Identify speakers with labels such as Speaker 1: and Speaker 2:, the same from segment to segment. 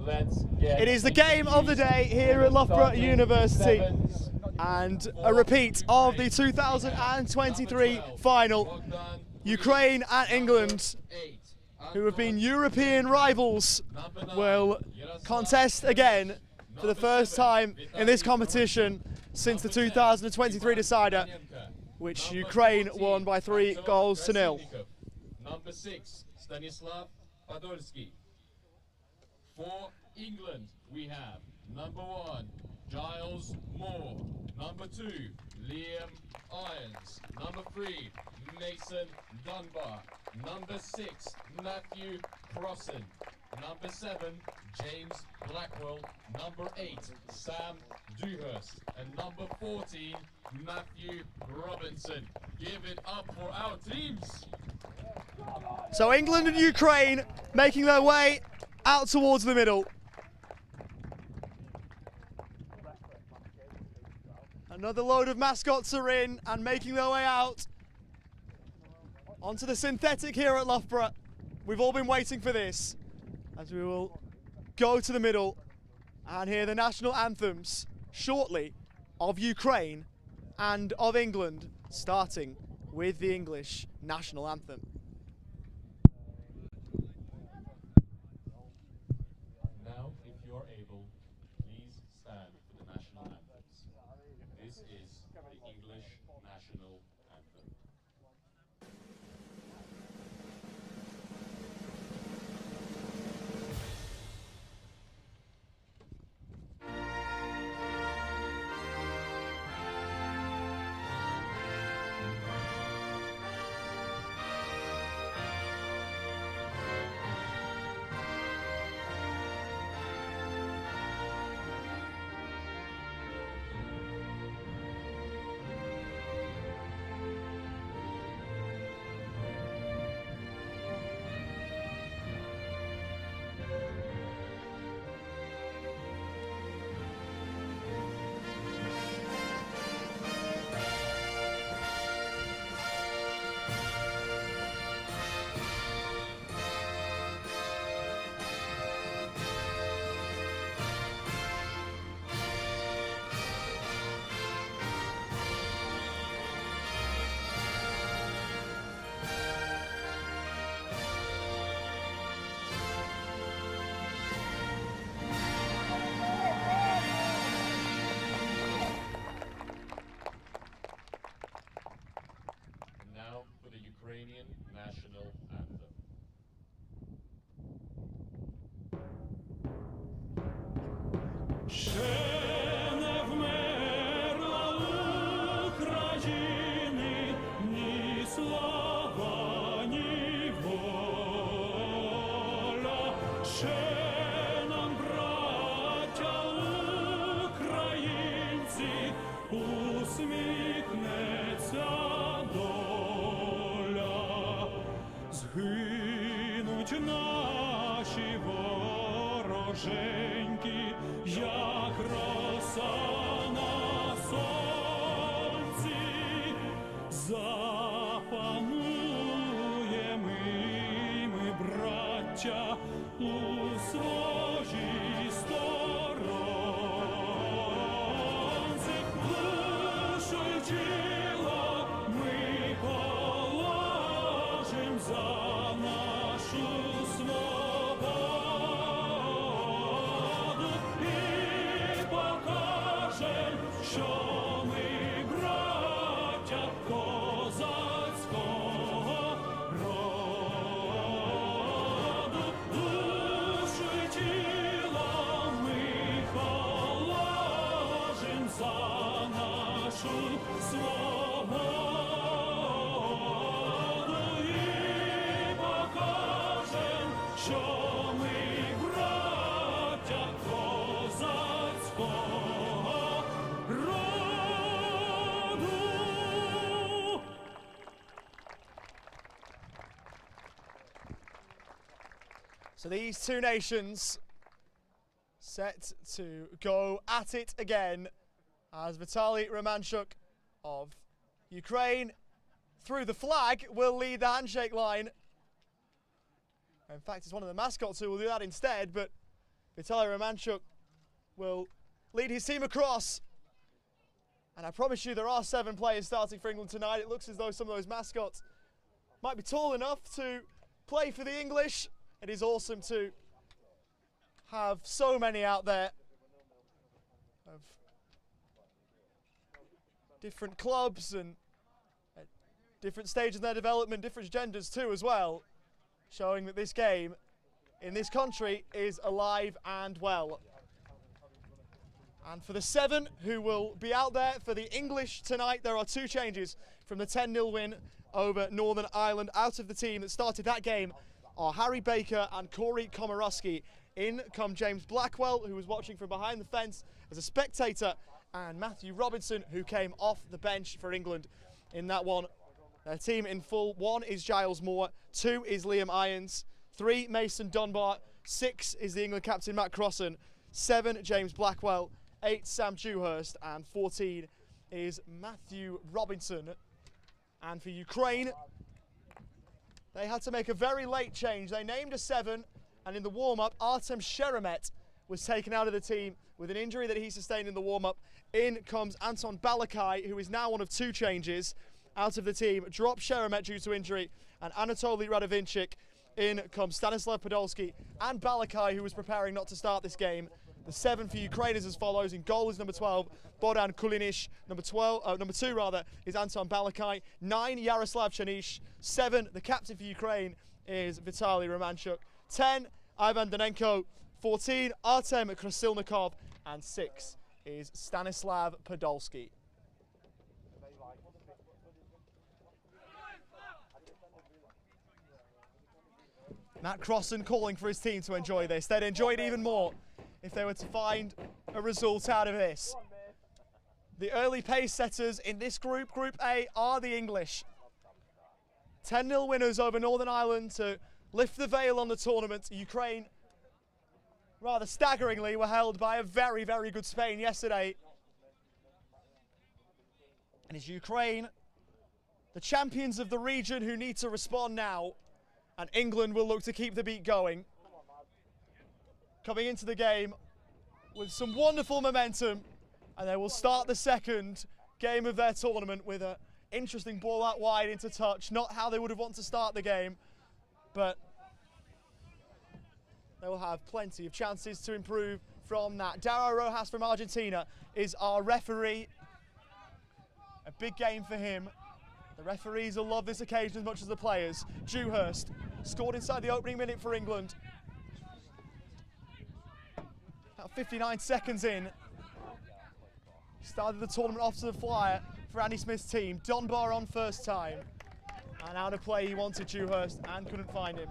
Speaker 1: It is the game of the day here at Loughborough University and a repeat of the 2023 final. Ukraine and England, who have been European rivals, will contest again for the first time in this competition since the 2023 decider, which Ukraine won by 3-0.
Speaker 2: Number 6, Stanislav Podolsky. For England, we have number 1, Giles Moore. Number 2, Liam Irons. Number 3, Mason Dunbar. Number 6, Matthew Crossan. Number 7, James Blackwell. Number 8, Sam Dewhurst. And number 14, Matthew Robinson. Give it up for our teams.
Speaker 1: So England and Ukraine making their way out towards the middle. Another load of mascots are in and making their way out onto the synthetic here at Loughborough. We've all been waiting for this, as we will go to the middle and hear the national anthems shortly of Ukraine and of England, starting with the English national anthem.
Speaker 2: Now, if you're able, please stand for the national anthems. This is the English national anthem. Now for the Ukrainian national anthem.
Speaker 3: Ще не вмерла України ні слава, ні воля. Ще нам, браття українці, усміхнеться доля. Згинуть наші вороженьки, як роса на сонці. Запануємо ми, браття, у своїй сторонці. Душу й тіло ми положим за нашу свободу і покажем, що ми браття козацького роду. Душу й тіло ми положим за нашу свободу і покажем, що ми браття козацького роду.
Speaker 1: So these two nations set to go at it again as Vitaly Romanchuk of Ukraine, through the flag, will lead the handshake line. In fact, it's one of the mascots who will do that instead, but Vitaly Romanchuk will lead his team across. And I promise you there are 7 players starting for England tonight. It looks as though some of those mascots might be tall enough to play for the English. It is awesome to have so many out there of different clubs and at different stages of their development, different genders too as well, showing that this game in this country is alive and well. And for the 7 who will be out there for the English tonight, there are 2 changes from the 10-0 win over Northern Ireland. Out of the team that started that game are Harry Baker and Corey Komorowski. In come James Blackwell, who was watching from behind the fence as a spectator, and Matthew Robinson, who came off the bench for England in that one. Their team in full: 1 is Giles Moore, 2 is Liam Irons, 3 Mason Dunbar, 6 is the England captain Matt Crossan, 7 James Blackwell, 8 Sam Dewhurst, and 14 is Matthew Robinson. And for Ukraine, they had to make a very late change. They named a 7, and in the warm-up, Artem Sheremet was taken out of the team with an injury that he sustained in the warm-up. In comes Anton Balakai, who is now one of 2 changes out of the team. Drop Sheremet due to injury, and Anatoly Radovinchik. In comes Stanislav Podolski and Balakai, who was preparing not to start this game. The 7 for Ukraine is as follows. In goal is number 12, Bodan Kulinic. Number 2 is Anton Balakai. 9, Yaroslav Chanish. 7, the captain for Ukraine is Vitaly Romanchuk. 10, Ivan Danenko. 14, Artem Krasilnikov. And 6 is Stanislav Podolski. Matt Crossan calling for his team to enjoy this. They'd enjoy it even more if they were to find a result out of this. The early pace setters in this group, Group A, are the English. 10-0 winners over Northern Ireland to lift the veil on the tournament. Ukraine, rather staggeringly, were held by a very, very good Spain yesterday. And it's Ukraine, the champions of the region, who need to respond now. And England will look to keep the beat going. Coming into the game with some wonderful momentum, and they will start the second game of their tournament with an interesting ball out wide into touch. Not how they would have wanted to start the game, but they will have plenty of chances to improve from that. Dario Rojas from Argentina is our referee. A big game for him. The referees will love this occasion as much as the players. Dewhurst scored inside the opening minute for England. About 59 seconds in. Started the tournament off to the flyer for Andy Smith's team. Dunbar on first time. And out of play he wanted Dewhurst and couldn't find him.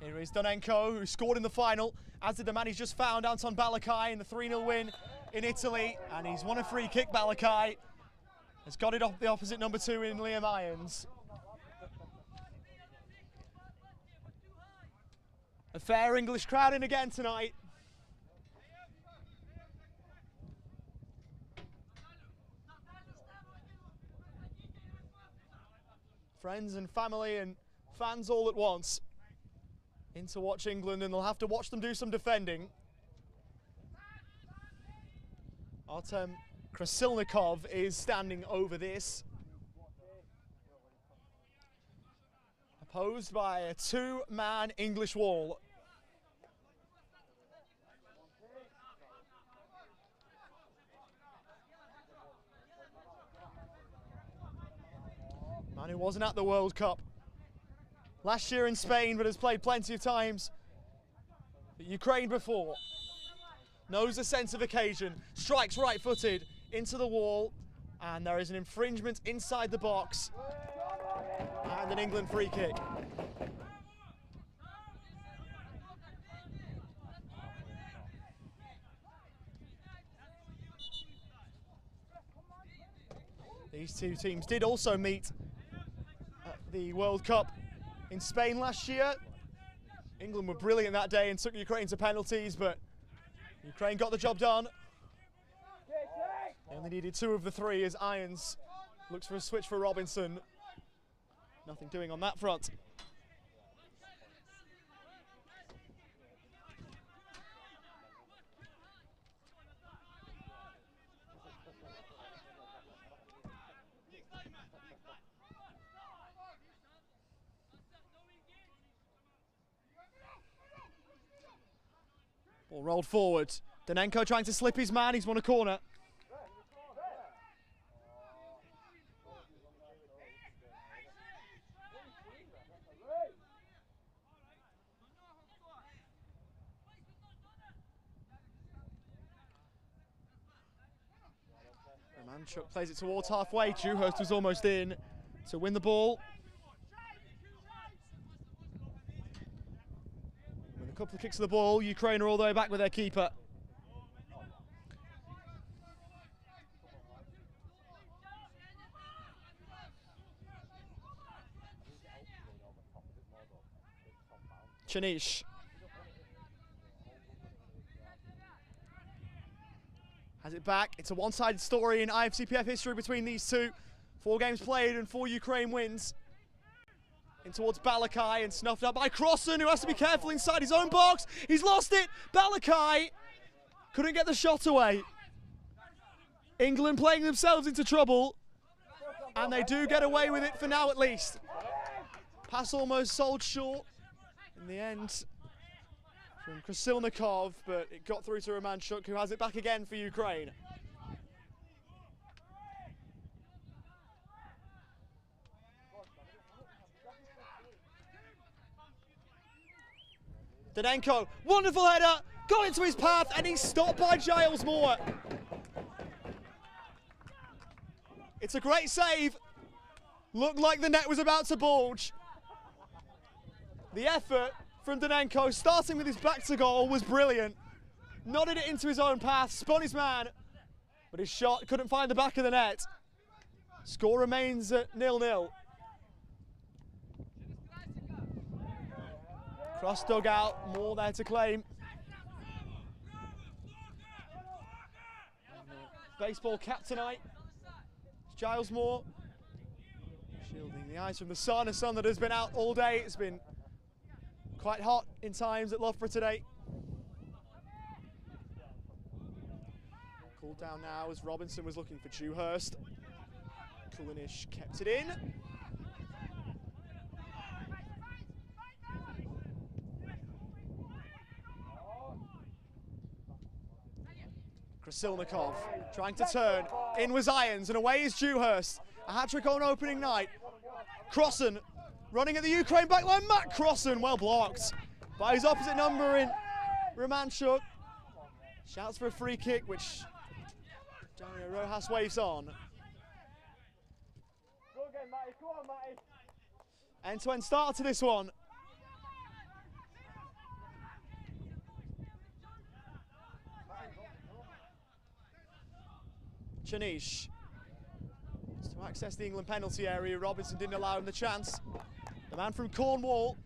Speaker 1: Here is Donenko, who scored in the final, as did the man he's just found, Anton Balakai, in the 3-0 win in Italy. And he's won a free kick. Balakai has got it off the opposite number 2 in Liam Irons. A fair English crowd in again tonight. Friends and family and fans all at once in to watch England, and they'll have to watch them do some defending. Artem Krasilnikov is standing over this, opposed by a 2-man English wall. Man who wasn't at the World Cup last year in Spain, but has played plenty of times for Ukraine before. Knows the sense of occasion, strikes right-footed into the wall, and there is an infringement inside the box, and an England free kick. These 2 teams did also meet at the World Cup in Spain last year. England were brilliant that day and took Ukraine to penalties, but Ukraine got the job done. They only needed 2 of the 3 as Irons Looks for a switch for Robinson. Nothing doing on that front. Ball rolled forward. Danenko trying to slip his man. He's won a corner. Romanchuk plays it towards halfway. Dewhurst was almost in to win the ball. With a couple of kicks of the ball, Ukraine are all the way back with their keeper. Chanish has it back. It's a one-sided story in IFCPF history between these two. 4 games played and 4 Ukraine wins. In towards Balakai and snuffed up by Crossan, who has to be careful inside his own box. He's lost it. Balakai couldn't get the shot away. England playing themselves into trouble, and they do get away with it for now at least. Pass almost sold short in the end from Krasilnikov, but it got through to Romanchuk, who has it back again for Ukraine. Danenko, wonderful header, got into his path, and he's stopped by Giles Moore. It's a great save. Looked like the net was about to bulge. The effort from Danenko, starting with his back to goal, was brilliant. Nodded it into his own path, spun his man, but his shot couldn't find the back of the net. Score remains at 0-0. Cross dugout, Moore there to claim. Baseball cap tonight. It's Giles Moore, shielding the eyes from the sun, a sun that has been out all day. It's been quite hot in times at Loughborough today. Cooled down now as Robinson was looking for Dewhurst. Kulinish kept it in. Krasilnikov trying to turn. In was Irons and away is Dewhurst. A hat-trick on opening night. Crossan running at the Ukraine backline. Matt Crossan, well blocked by his opposite number in Romanchuk. Shouts for a free kick, which Dario Rojas waves on.
Speaker 4: Go again, Matty. Go on, Matty.
Speaker 1: End-to-end start to this one. Chanish to access the England penalty area. Robinson didn't allow him the chance. The man from Cornwall.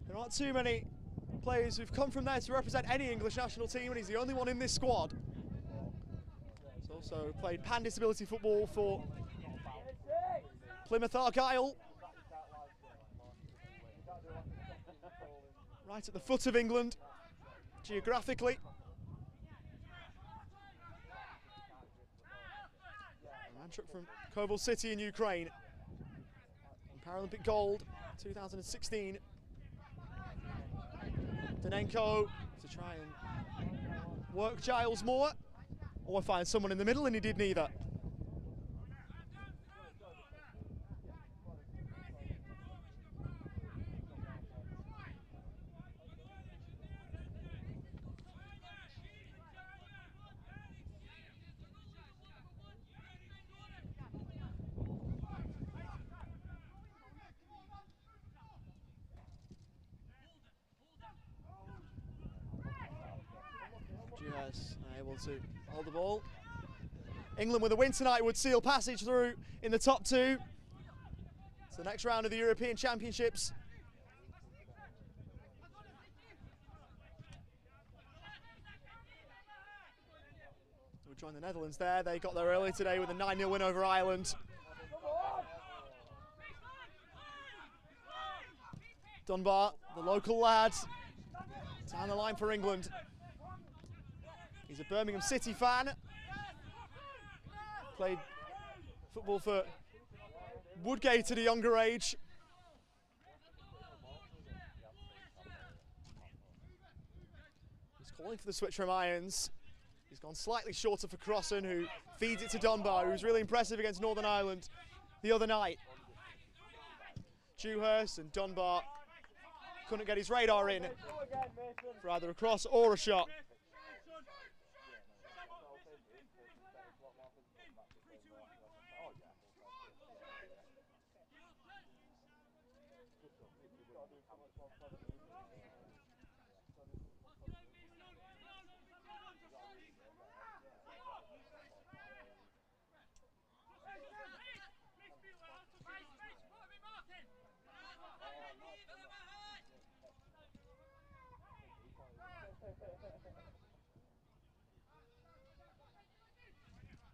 Speaker 1: There aren't too many players who've come from there to represent any English national team, and he's the only one in this squad. He's also played pan-disability football for Plymouth Argyle. Right at the foot of England, geographically. Romanchuk from Koval City in Ukraine. Paralympic gold, 2016. Danenko to try and work Giles Moore, or find someone in the middle, and he did neither. Yes, able to hold the ball. England with a win tonight would seal passage through in the top 2 to the next round of the European Championships. joined the Netherlands there. They got there early today with a 9-0 win over Ireland. Dunbar, the local lad, down the line for England. He's a Birmingham City fan. Played football for Woodgate at a younger age. He's calling for the switch from Irons. He's gone slightly shorter for Crossan, who feeds it to Dunbar, who was really impressive against Northern Ireland the other night. Dewhurst and Dunbar couldn't get his radar in for either a cross or a shot.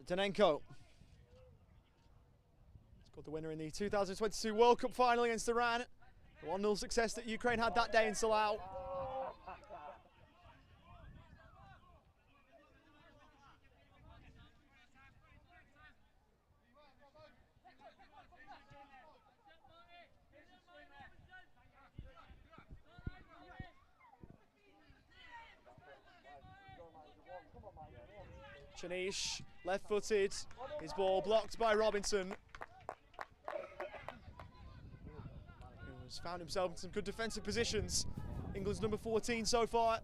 Speaker 1: Danenko scored the winner in the 2022 World Cup final against Iran. The 1-0 success that Ukraine had that day in Salau. Chanish, left-footed, his ball blocked by Robinson. Who's found himself in some good defensive positions. England's number 14 so far.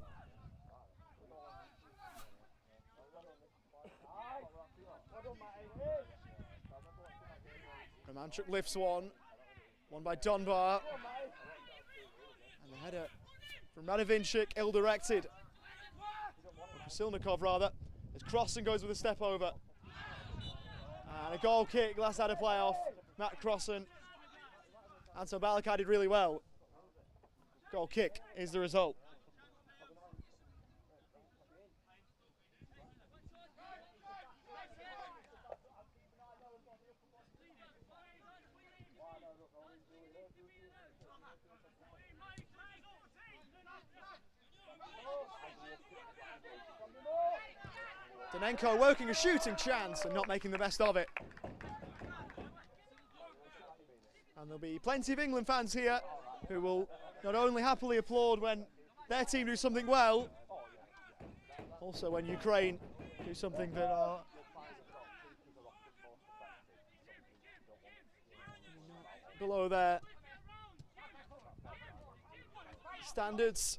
Speaker 1: Romanchuk lifts one by Dunbar. And the header from Radovinchik, ill-directed. Krasilnikov rather. As Crossan goes with a step over. And a goal kick, last out of playoff. Matt Crossan. Anton Balakai did really well. Goal kick is the result. Danenko working a shooting chance and not making the best of it. And there'll be plenty of England fans here who will not only happily applaud when their team do something well, also when Ukraine do something that are below their standards.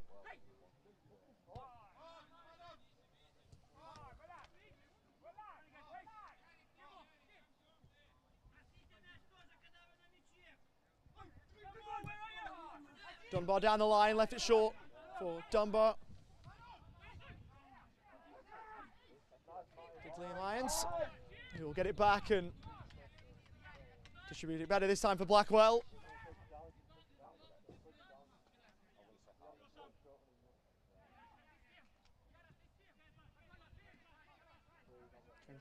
Speaker 1: Dunbar down the line, left it short for Dunbar. Liam Lyons, who will get it back and distribute it better this time for Blackwell.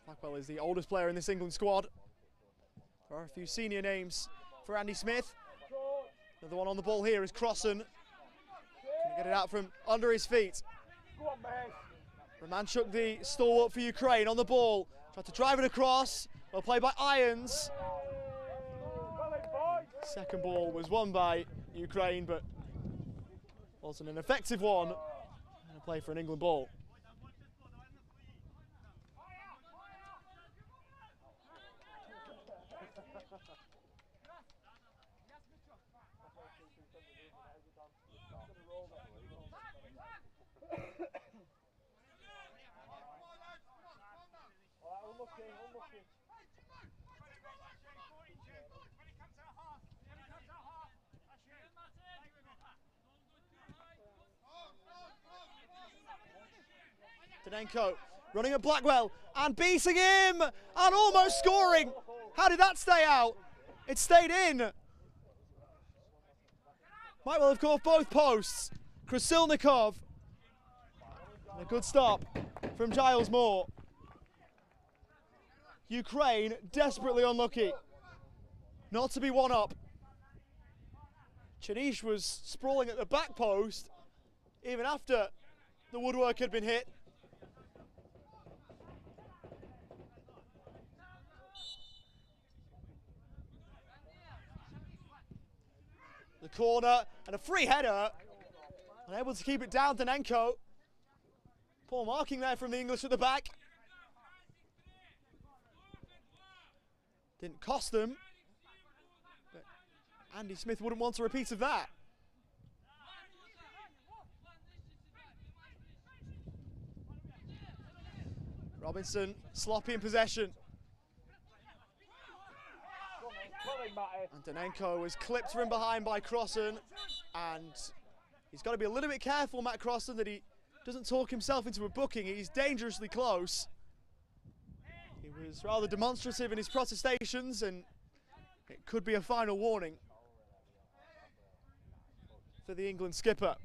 Speaker 1: Blackwell is the oldest player in this England squad. There are a few senior names for Andy Smith. The one on the ball here is Crossan. Can he get it out from under his feet? Romanchuk, the stalwart for Ukraine, on the ball. Tried to drive it across. Well played by Irons. Second ball was won by Ukraine, but wasn't an effective one. And a play for an England ball. Danenko running at Blackwell and beating him and almost scoring. How did that stay out? It stayed in. Might well have caught both posts. Krasilnikov. A good stop from Giles Moore. Ukraine desperately unlucky not to be one up. Chanish was sprawling at the back post even after the woodwork had been hit. The corner and a free header. Unable to keep it down, Danenko. Poor marking there from the English at the back. Didn't cost them. But Andy Smith wouldn't want a repeat of that. Robinson sloppy in possession. And Danenko was clipped from behind by Crossan, and he's got to be a little bit careful, Matt Crossan, that he doesn't talk himself into a booking. He's dangerously close. He was rather demonstrative in his protestations, and it could be a final warning for the England skipper.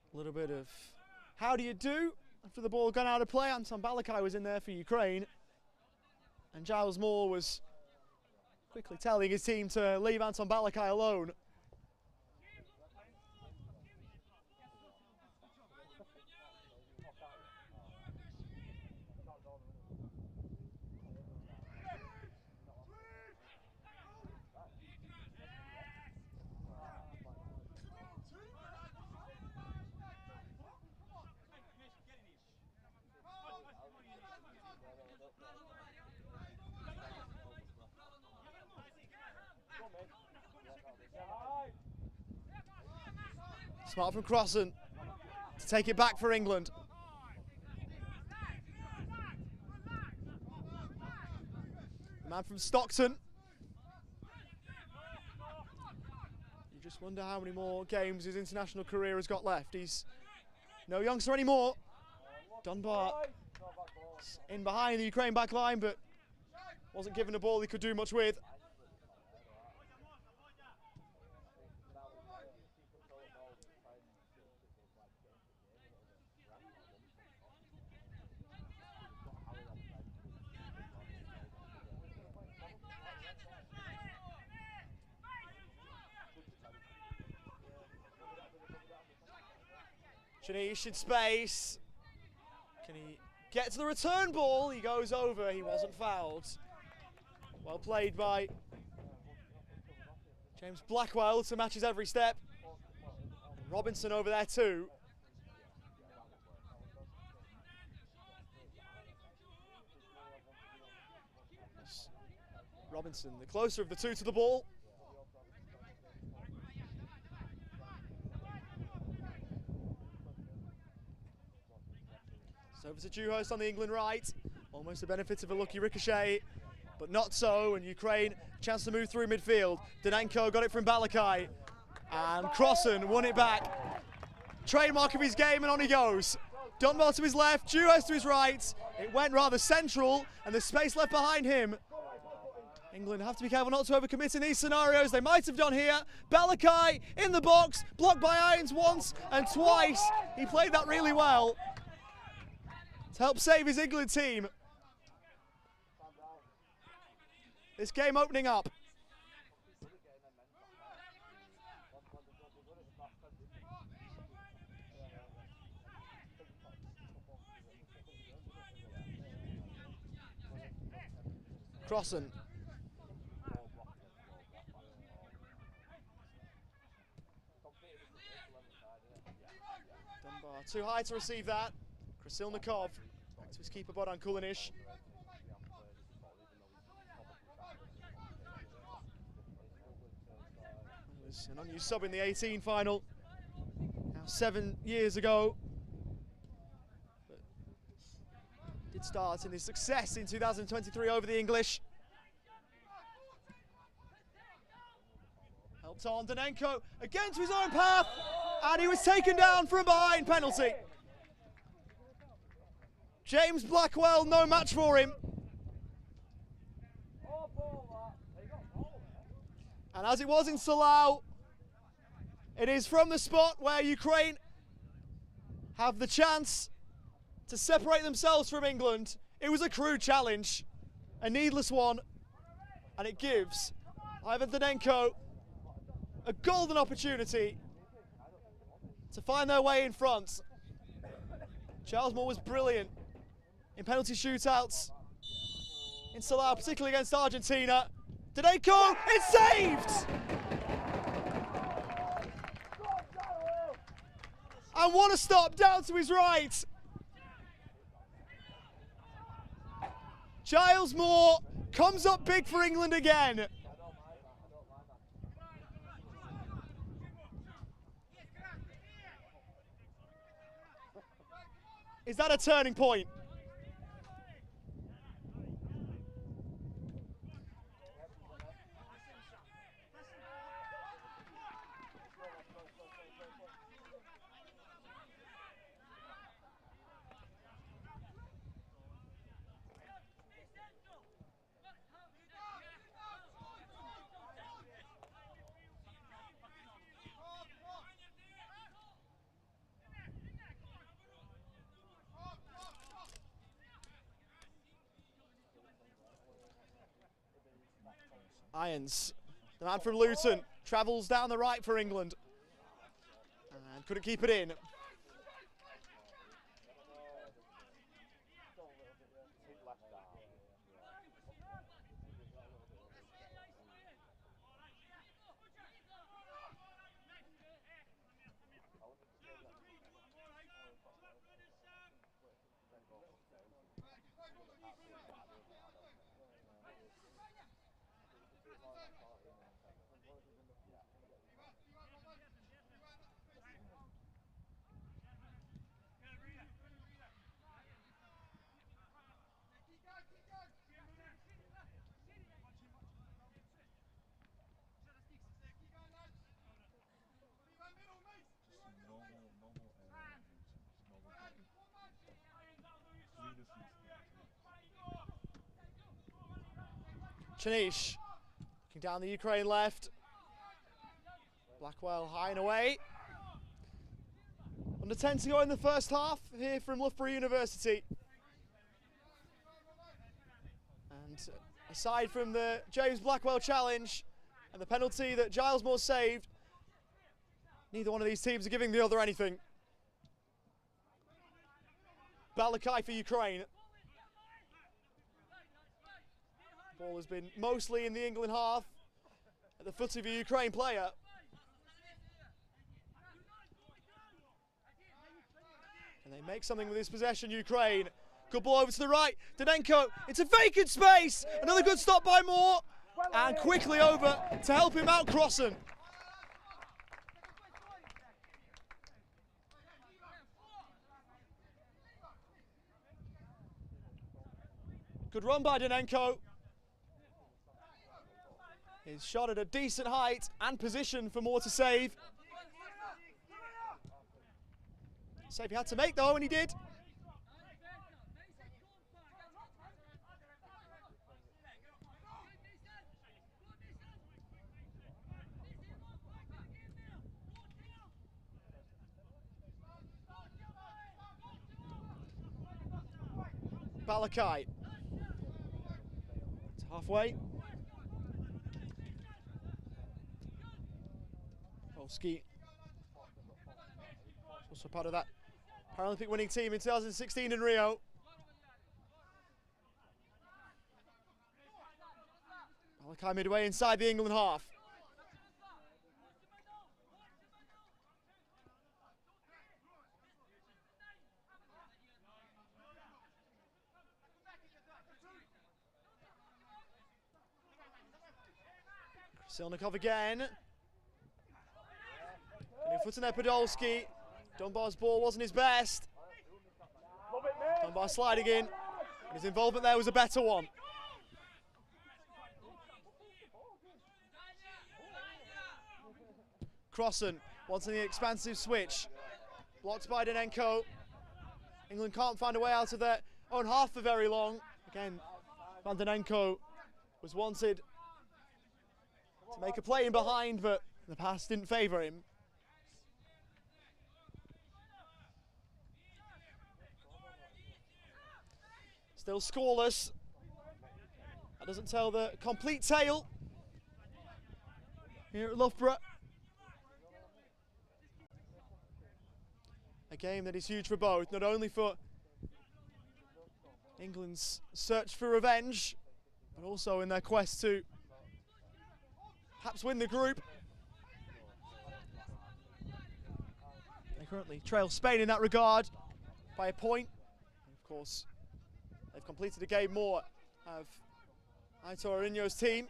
Speaker 1: A little bit of how do you do after the ball gone out of play. Anton Balakai was in there for Ukraine, and Giles Moore was quickly telling his team to leave Anton Balakai alone. Smart from Crossan to take it back for England. The man from Stockton. You just wonder how many more games his international career has got left. He's no youngster anymore. Dunbar in behind the Ukraine back line, but wasn't given a ball he could do much with. Chanish in space. Can he get to the return ball? He goes over, he wasn't fouled. Well played by James Blackwell to match his every step. Robinson over there too. Robinson, the closer of the two to the ball. Over to Dewhurst on the England right. Almost the benefit of a lucky ricochet, but not so. And Ukraine, chance to move through midfield. Danenko got it from Balakai. And Crossan won it back. Trademark of his game, and on he goes. Dunbar to his left, Dewhurst to his right. It went rather central, and the space left behind him. England have to be careful not to overcommit in these scenarios. They might have done here. Balakai in the box, blocked by Irons once and twice. He played that really well to help save his England team. This game opening up. Crossan. Dunbar too high to receive that. Krasilnikov back to his keeper Bodan Kulinic. Was an unused sub in the 18 final, now 7 years ago. But did start in his success in 2023 over the English. Helped on Danenko again to his own path, And he was taken down from behind, penalty. James Blackwell, no match for him. And as it was in Salau, it is from the spot where Ukraine have the chance to separate themselves from England. It was a crude challenge, a needless one, and it gives Ivan Danenko a golden opportunity to find their way in front. Charles Moore was brilliant in penalty shootouts in Salau, particularly against Argentina. Danenko, it's saved! And what a stop down to his right. Giles Moore comes up big for England again. Is that a turning point? Irons, the man from Luton, travels down the right for England and couldn't keep it in. Chanish looking down the Ukraine left. Blackwell high and away. Under 10 to go in the first half here from Loughborough University. And aside from the James Blackwell challenge and the penalty that Giles Moore saved, neither one of these teams are giving the other anything. Balakai for Ukraine. Ball has been mostly in the England half at the foot of a Ukraine player. And they make something with this possession, Ukraine. Good ball over to the right. Danenko, it's a vacant space. Another good stop by Moore. And quickly over to help him out, Crossan. Good run by Danenko. His shot at a decent height and position for Moore to save. Save he had to make though, and he did. Balakai. It's halfway. Ski. Also part of that Paralympic winning team in 2016 in Rio. Balakai midway inside the England half. Silnikov again. Foot in there, Podolski. Dunbar's ball wasn't his best. Dunbar sliding in. His involvement there was a better one. Crossan wanting the expansive switch. Blocked by Danenko. England can't find a way out of their own half for very long. Again, Danenko was wanted to make a play in behind, but the pass didn't favour him. Still scoreless. That doesn't tell the complete tale here at Loughborough. A game that is huge for both, not only for England's search for revenge, but also in their quest to perhaps win the group. They currently trail Spain in that regard by a point. And of course, they've completed a game more of Aitor Arinho's team.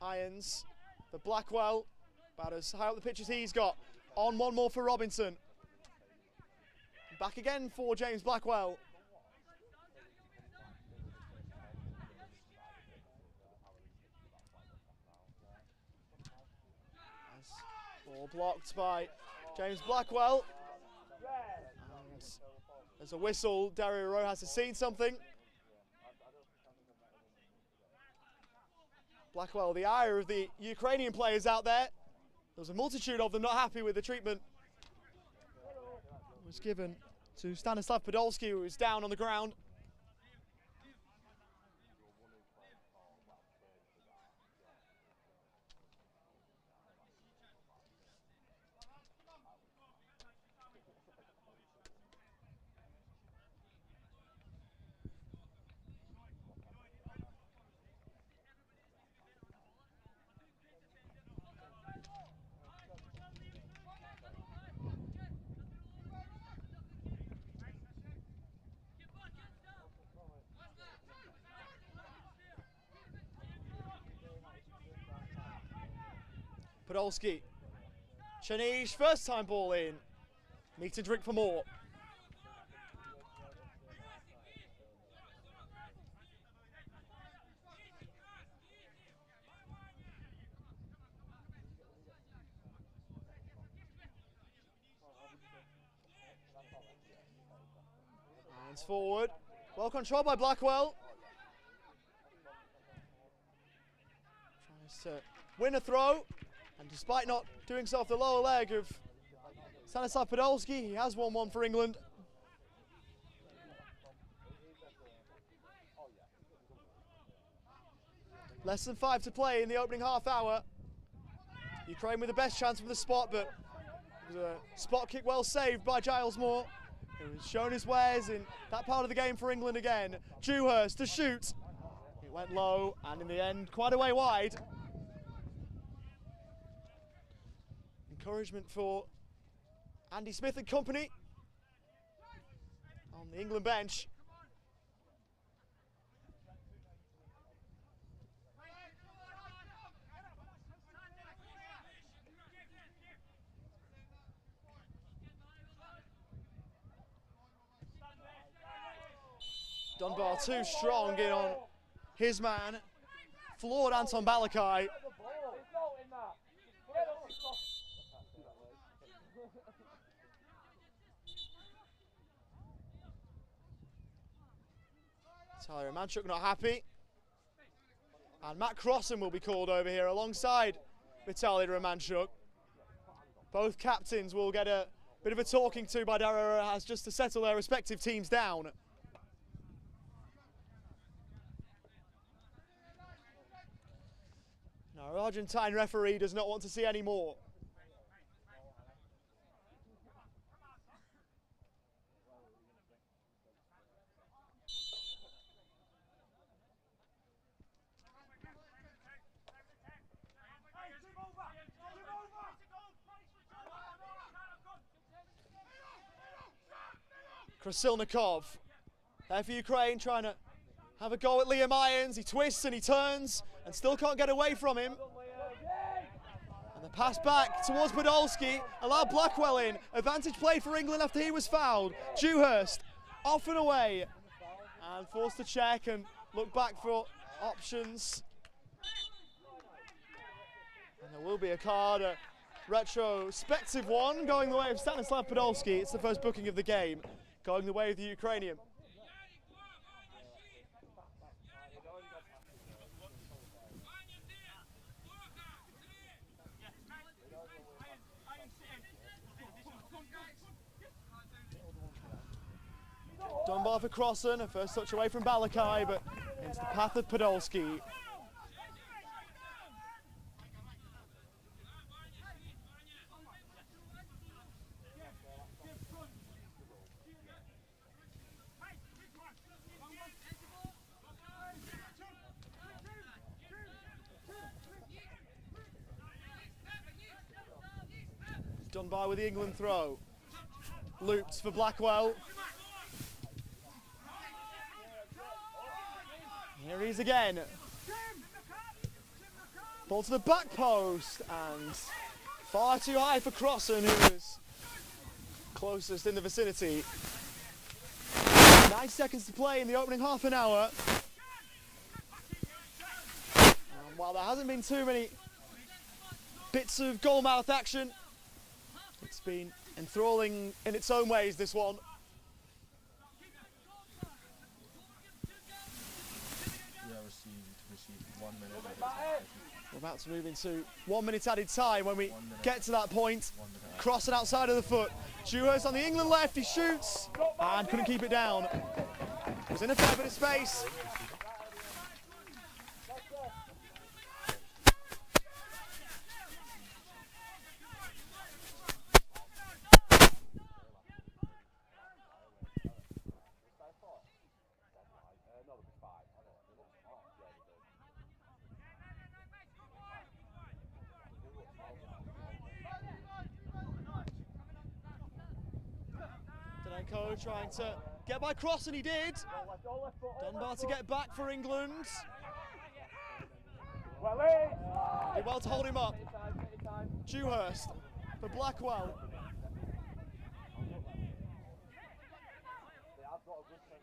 Speaker 1: Irons for Blackwell, about as high up the pitch as he's got. On one more for Robinson. Back again for James Blackwell. Ball blocked by James Blackwell. And there's a whistle. Dario Rojas has seen something. Blackwell, the ire of the Ukrainian players out there. There's a multitude of them not happy with the treatment that was given to Stanislav Podolski, who was down on the ground. Podolski. Chanij, first time ball in. Meet and drink for more. Hands forward. Well controlled by Blackwell. Tries to win a throw. And despite not doing so off the lower leg of Stanislav Podolski, he has 1-1 for England. Less than 5 to play in the opening half hour. Ukraine with the best chance from the spot, but it was a spot kick well saved by Giles Moore, who has shown his wares in that part of the game for England again. Dewhurst to shoot. It went low, and in the end, quite a way wide. Encouragement for Andy Smith and company on the England bench. Dunbar too strong in on his man. Floored Anton Balakai. Tyler Romanchuk not happy. And Matt Crossan will be called over here alongside Vitaly Romanchuk. Both captains will get a bit of a talking to by Dario Rojas just to settle their respective teams down. Now, our Argentine referee does not want to see any more. Krasilnikov, there for Ukraine, trying to have a go at Liam Irons. He twists and he turns and still can't get away from him. And the pass back towards Podolski, allowed Blackwell in. Advantage play for England after he was fouled. Dewhurst off and away and forced to check and look back for options. And There will be a card, a retrospective one, going the way of Stanislav Podolski. It's the first booking of the game, going the way of the Ukrainian. Dunbar for Crossan, a first touch away from Balakai, but into the path of Podolski. Dunbar with the England throw. Looped for Blackwell. Here he is again. Ball to the back post and far too high for Crossan, who was closest in the vicinity. 9 seconds to play in the opening half an hour. And while there hasn't been too many bits of goal-mouth action, it's been enthralling in its own ways, this one.
Speaker 5: Received 1 minute.
Speaker 1: We're about to move into 1 minute added time when we get to that point. Crossing outside of the foot. Dewhurst on the England left, he shoots and couldn't keep it down. Was in a fair bit of space. Danenko trying to get by Cross, and he did. Dunbar to get back for England. Did well to hold him up. Dewhurst for Blackwell.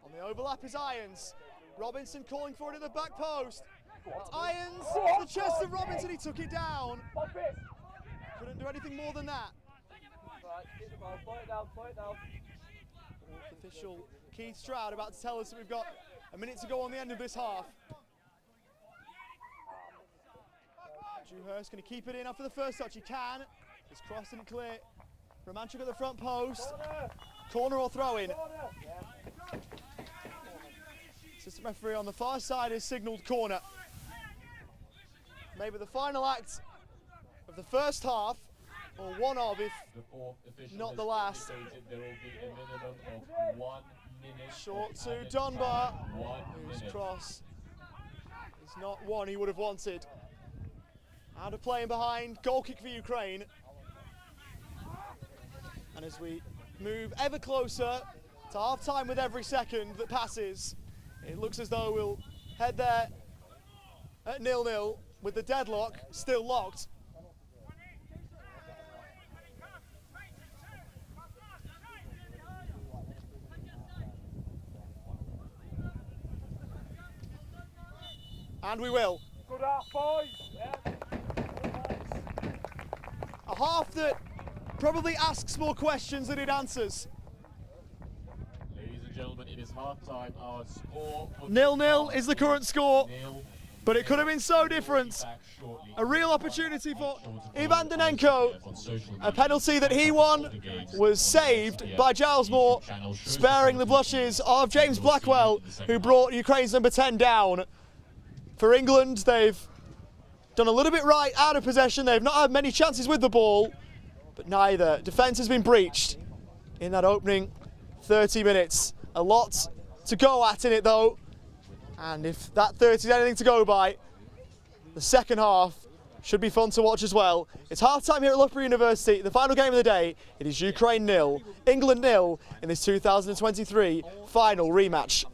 Speaker 1: On the overlap is Irons. Robinson calling for it at the back post. It's Irons, the chest of Robinson, he took it down. Couldn't do anything more than that. Official Keith Stroud about to tell us that we've got a minute to go on the end of this half. Dewhurst going to keep it in after the first touch. He can. It's crossed and clear. Romanchuk at the front post. Corner or throw in. Assistant referee on the far side has signalled corner. Maybe the final act of the first half, or one of, if not the last.
Speaker 2: There will be a minimum of 1 minute.
Speaker 1: Short to Dunbar, whose cross is not one he would have wanted. Out of play and behind, goal kick for Ukraine. And as we move ever closer to half time with every second that passes, it looks as though we'll head there at 0-0 with the deadlock still locked. And we will.
Speaker 4: Good half, boys.
Speaker 1: A half that probably asks more questions than it answers.
Speaker 2: Ladies and gentlemen, it is half time. Our score
Speaker 1: 0-0 is the current score, but it could have been so different. A real opportunity for Ivan Danenko. A penalty that he won was saved by Giles Moore, sparing the blushes of James Blackwell, who brought Ukraine's number 10 down. For England, they've done a little bit right out of possession. They've not had many chances with the ball, but neither. Defence has been breached in that opening 30 minutes. A lot to go at in it, though. And if that 30 is anything to go by, the second half should be fun to watch as well. It's half-time here at Loughborough University. The final game of the day, it is Ukraine 0, England 0 in this 2023 final rematch.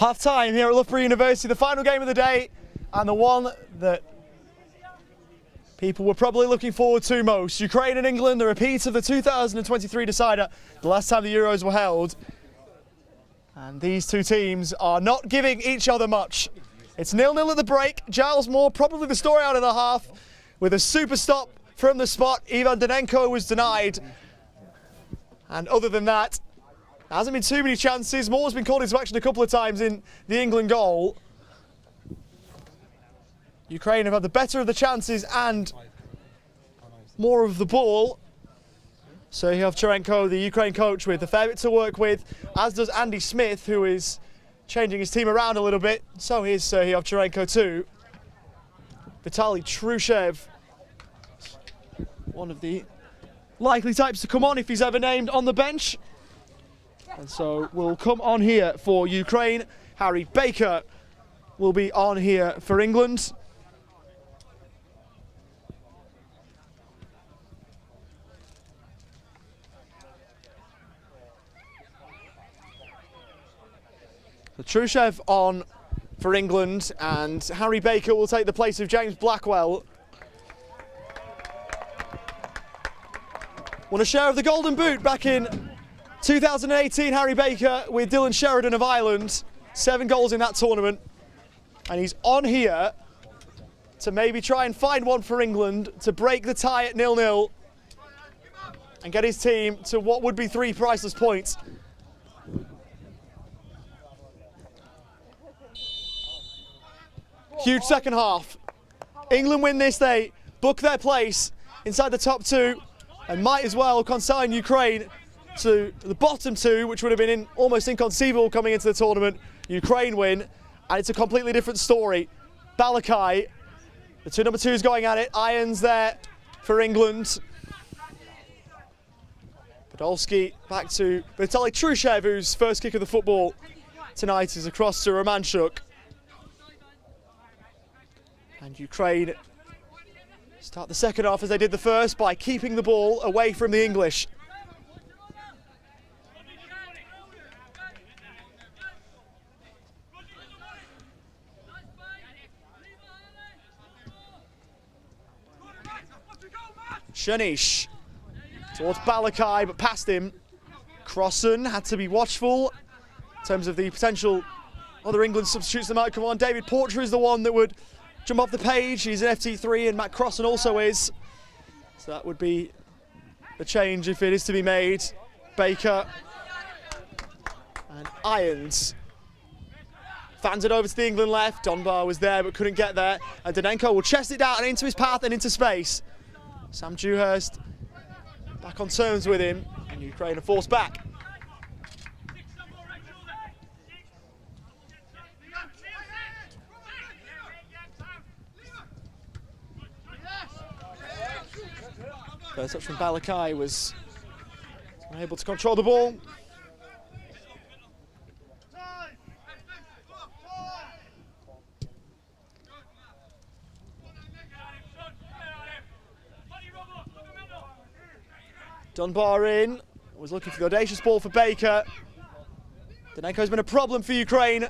Speaker 1: Half-time here at Loughborough University, the final game of the day, and the one that people were probably looking forward to most. Ukraine and England, the repeat of the 2023 decider, the last time the Euros were held. And these two teams are not giving each other much. It's 0-0 at the break. Giles Moore, probably the story out of the half, with a super stop from the spot. Ivan Danenko was denied. And other than that, there hasn't been too many chances. Moore's been called into action a couple of times in the England goal. Ukraine have had the better of the chances and more of the ball. So you have Cherenko, the Ukraine coach, with a fair bit to work with, as does Andy Smith, who is changing his team around a little bit. So here's Serhiy Cherenko too. Vitaly Trushev, one of the likely types to come on if he's ever named on the bench. And so will come on here for Ukraine. Harry Baker will be on here for England. So Trushev on for England, and Harry Baker will take the place of James Blackwell. Won a share of the Golden Boot back in 2018, Harry Baker, with Dylan Sheridan of Ireland. 7 goals in that tournament. And he's on here to maybe try and find one for England to break the tie at 0-0 and get his team to what would be 3 priceless points. Huge second half. England win this, they book their place inside the top 2 and might as well consign Ukraine to the bottom 2, which would have been almost inconceivable coming into the tournament. Ukraine win, and it's a completely different story. Balakai, the 2 number 2s going at it. Irons there for England. Podolski back to Vitaly Trushev, whose first kick of the football tonight is across to Romanchuk. And Ukraine start the second half as they did the first by keeping the ball away from the English. Shanish towards Balakai, but past him. Crossan had to be watchful in terms of the potential other England substitutes that might come on. David Porter is the one that would jump off the page. He's an FT3 and Matt Crossan also is. So that would be the change if it is to be made. Baker and Irons. Fans it over to the England left. Dunbar was there but couldn't get there. And Danenko will chest it down and into his path and into space. Sam Dewhurst back on terms with him, and Ukraine are forced back. First touch from Balakai was unable to control the ball. Dunbar in, was looking for the audacious ball for Baker. Danenko's been a problem for Ukraine.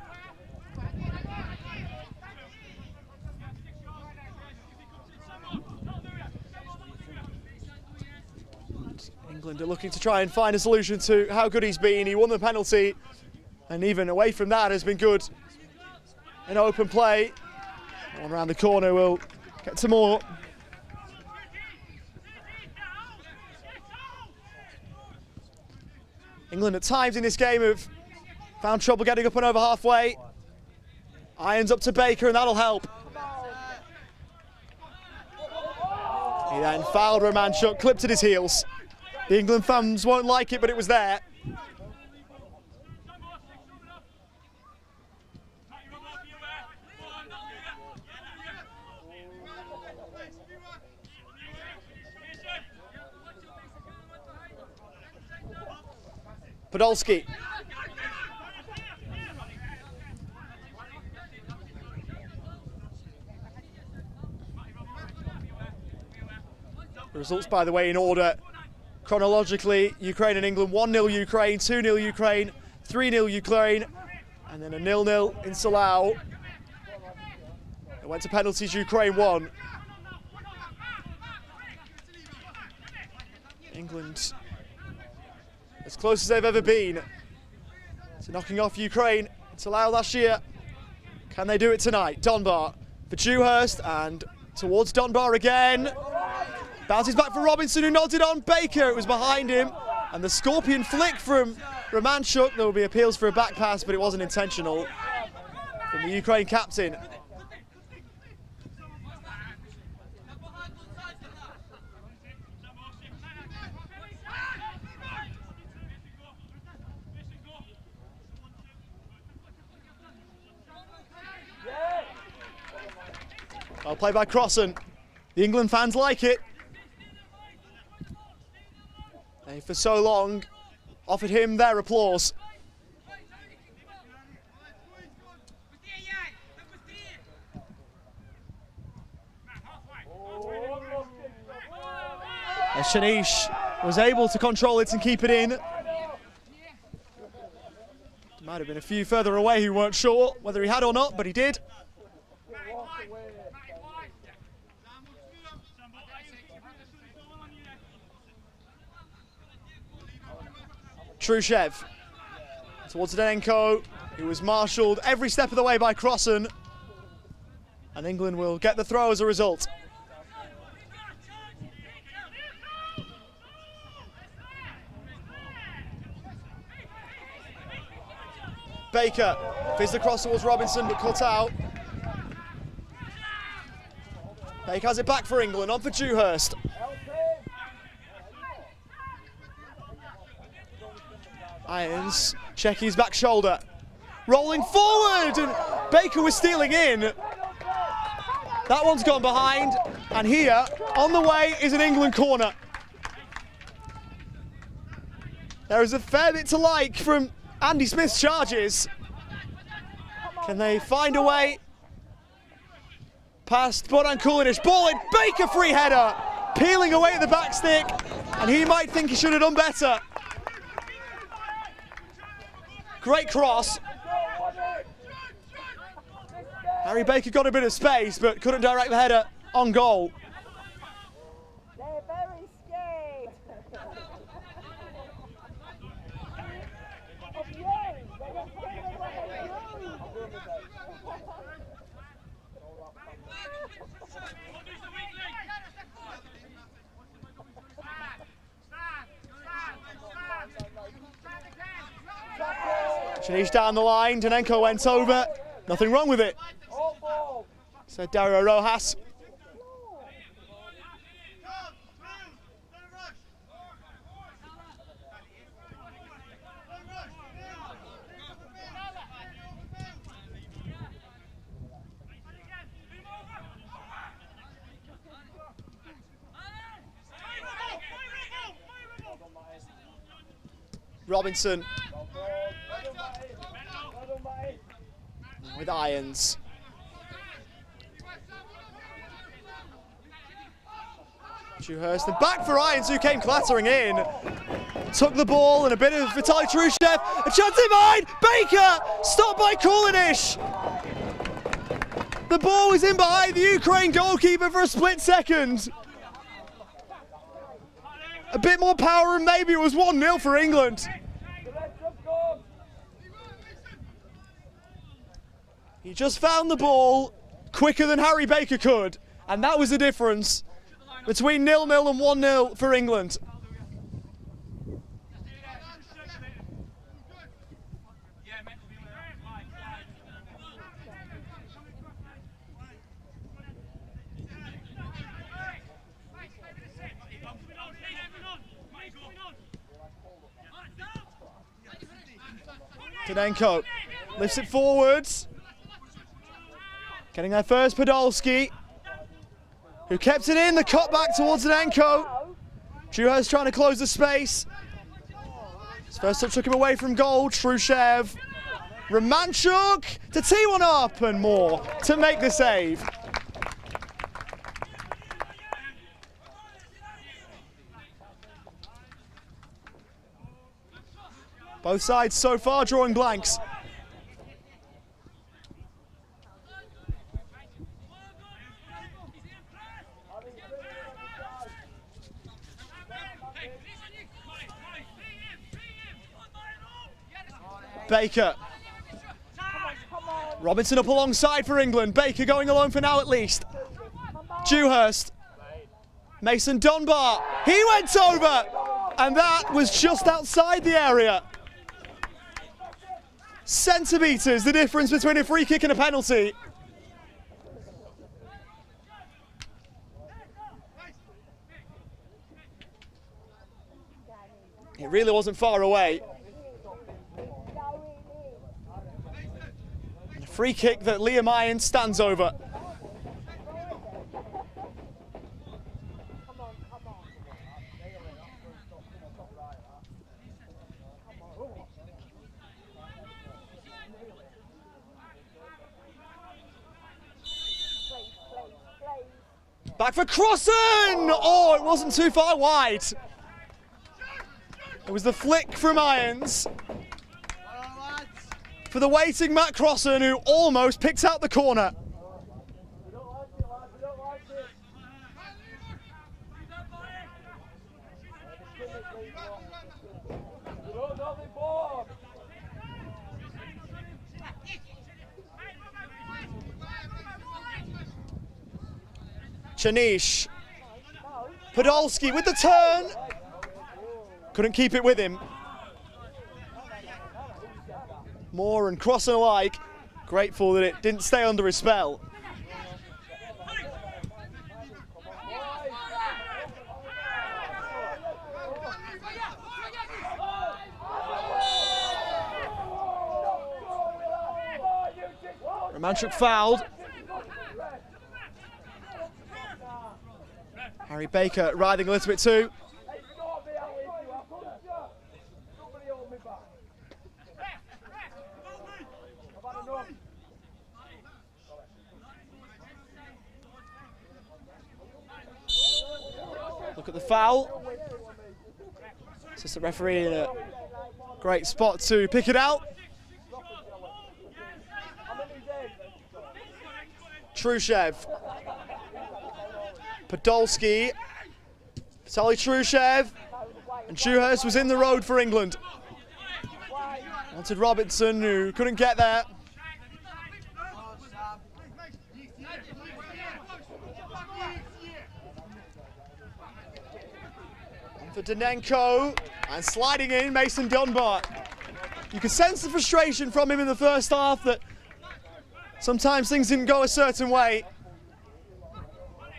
Speaker 1: England are looking to try and find a solution to how good he's been. He won the penalty, and even away from that has been good in open play. One around the corner will get to more. England at times in this game have found trouble getting up and over halfway. Irons up to Baker, and that'll help. He then fouled Romanchuk, clipped at his heels. The England fans won't like it, but it was there. Podolski. The results, by the way, in order chronologically: Ukraine and England, 1-0 Ukraine, 2-0 Ukraine, 3-0 Ukraine, And then a 0-0 in Salau. It went to penalties, Ukraine won. England as close as they've ever been to knocking off Ukraine in Salau last year. Can they do it tonight? Dunbar for Dewhurst and towards Dunbar again. Bounces back for Robinson, who nodded on Baker. It was behind him. And the scorpion flick from Romanchuk. There will be appeals for a back pass, but it wasn't intentional from the Ukraine captain. Well played by Crossan. The England fans like it. They for so long offered him their applause. As Shanish was able to control it and keep it in. Might have been a few further away, he weren't sure whether he had or not, but he did. Trushev towards Denenko, who was marshalled every step of the way by Crossan. And England will get the throw as a result. Baker fizzed across towards Robinson, but cut out. Baker has it back for England, on for Dewhurst. Irons, check his back shoulder. Rolling forward, and Baker was stealing in. That one's gone behind, and here, on the way, is an England corner. There is a fair bit to like from Andy Smith's charges. Can they find a way? Past Boran Kulinic, ball in, Baker free header, peeling away at the back stick, and he might think he should have done better. Great cross. Harry Baker got a bit of space, but couldn't direct the header on goal.
Speaker 4: They're very scared. Of you. They're scared of you.
Speaker 1: Shanish down the line, Denenko went over. Nothing wrong with it, said Dario Rojas. Robinson with Irons. Dewhurst and back for Irons, who came clattering in. Took the ball and a bit of Vitaly Trushev. A chance in behind. Baker stopped by Kulinic. The ball was in behind the Ukraine goalkeeper for a split second. A bit more power and maybe it was 1-0 for England. He just found the ball quicker than Harry Baker could, and that was the difference between 0-0 and 1-0 for England. Denenko lifts it forwards. Getting their first, Podolski, who kept it in, the cut back towards Denenko. Dewhurst trying to close the space. His first touch took him away from goal. Trushev, Romanchuk to tee one up and more to make the save. Both sides so far drawing blanks. Baker. Robinson up alongside for England. Baker going alone for now at least. Dewhurst. Mason Dunbar. He went over, and that was just outside the area. Centimetres the difference between a free kick and a penalty. It really wasn't far away. And a free kick that Liam Irons stands over. Back for Crossan! Oh, it wasn't too far wide. It was the flick from Irons for the waiting Matt Crossan, who almost picked out the corner. Chanish. Podolski with the turn. Couldn't keep it with him. Moore and Crossan alike grateful that it didn't stay under his spell. Romanchuk fouled. Harry Baker writhing a little bit too. Look at the foul. Assistant referee in a great spot to pick it out. Trushev. Podolski. Vitaly Trushev. And Dewhurst was in the road for England. Wanted Robinson, who couldn't get there. For Danenko, and sliding in Mason Dunbar. You could sense the frustration from him in the first half that sometimes things didn't go a certain way.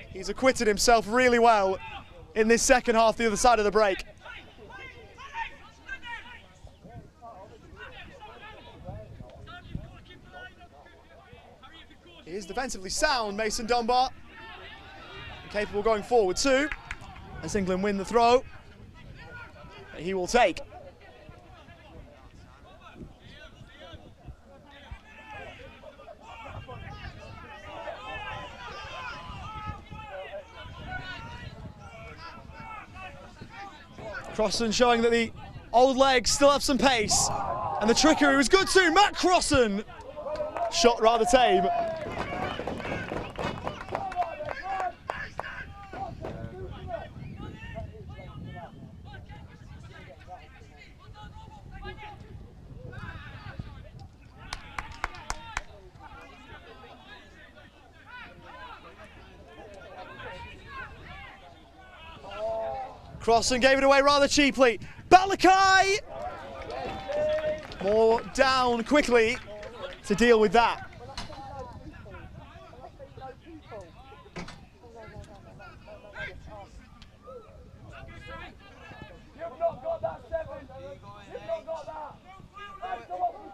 Speaker 1: He's acquitted himself really well in this second half, the other side of the break. He is defensively sound, Mason Dunbar. Capable going forward too, as England win the throw. He will take. Crossan showing that the old legs still have some pace. And the trickery was good too. Matt Crossan. Shot rather tame. Crossan gave it away rather cheaply. Balakai! More down quickly to deal with that.
Speaker 4: You've not got that, Seven. You've not got that. That's the one we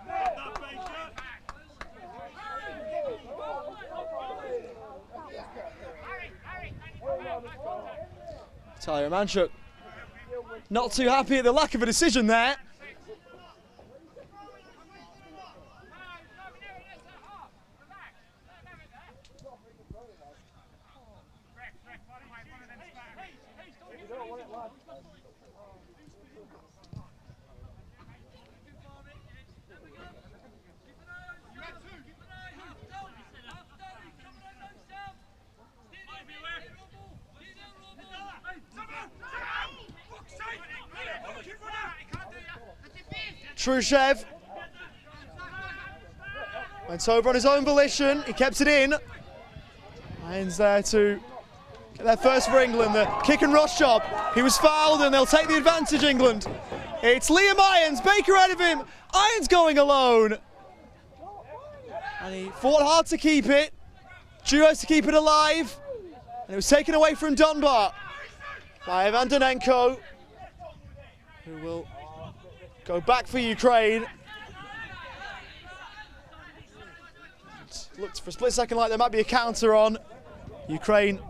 Speaker 1: Tyler Romanchuk not too happy at the lack of a decision there. Trushev Went over on his own volition. He kept it in. Irons there to get their first for England. The kick and rush job. He was fouled and they'll take the advantage, England. It's Liam Irons. Baker ahead of him. Irons going alone. And he fought hard to keep it. Dewhurst to keep it alive. And it was taken away from Dunbar by Vandenenko, who will go back for Ukraine. It looked for a split second like there might be a counter on. Ukraine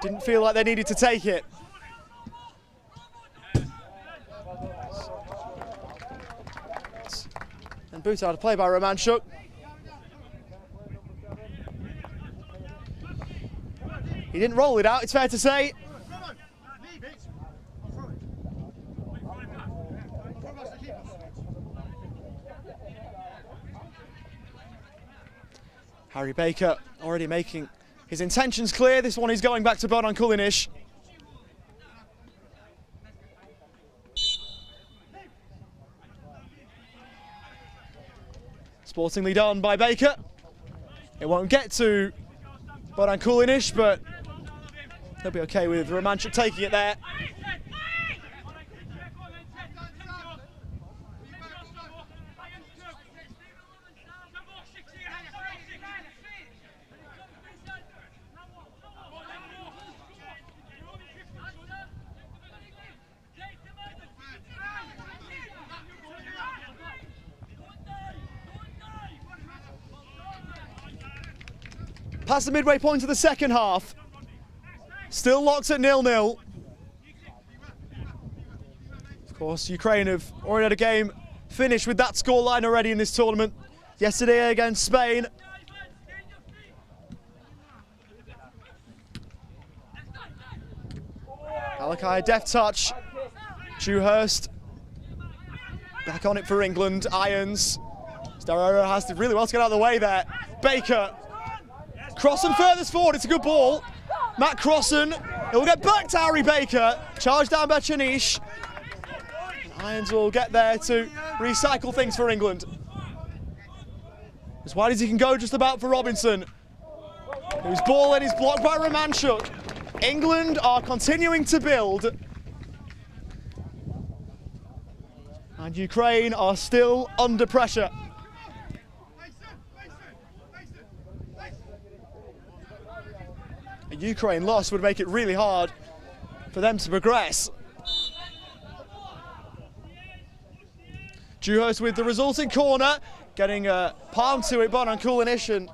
Speaker 1: didn't feel like they needed to take it. And boot out of play by Romanchuk. He didn't roll it out, it's fair to say. Harry Baker already making his intentions clear. This one is going back to Bodan Kulinic. Sportingly done by Baker. It won't get to Bodan Kulinic, but they'll be okay with Romanchuk taking it there. Past the midway point of the second half. Still locked at 0-0. Of course, Ukraine have already had a game finished with that scoreline already in this tournament. Yesterday against Spain. Alakai, deft touch. Dewhurst back on it for England. Irons. Starero has to really well to get out of the way there. Baker. Crossan furthest forward, it's a good ball. Matt Crossan, it will get back to Harry Baker. Charged down by Chanish. Irons will get there to recycle things for England. As wide as he can go just about for Robinson. Whose ball in is blocked by Romanchuk. England are continuing to build. And Ukraine are still under pressure. A Ukraine loss would make it really hard for them to progress. Dewhurst with the resulting corner, getting a palm to it, Bodan Kulinic, and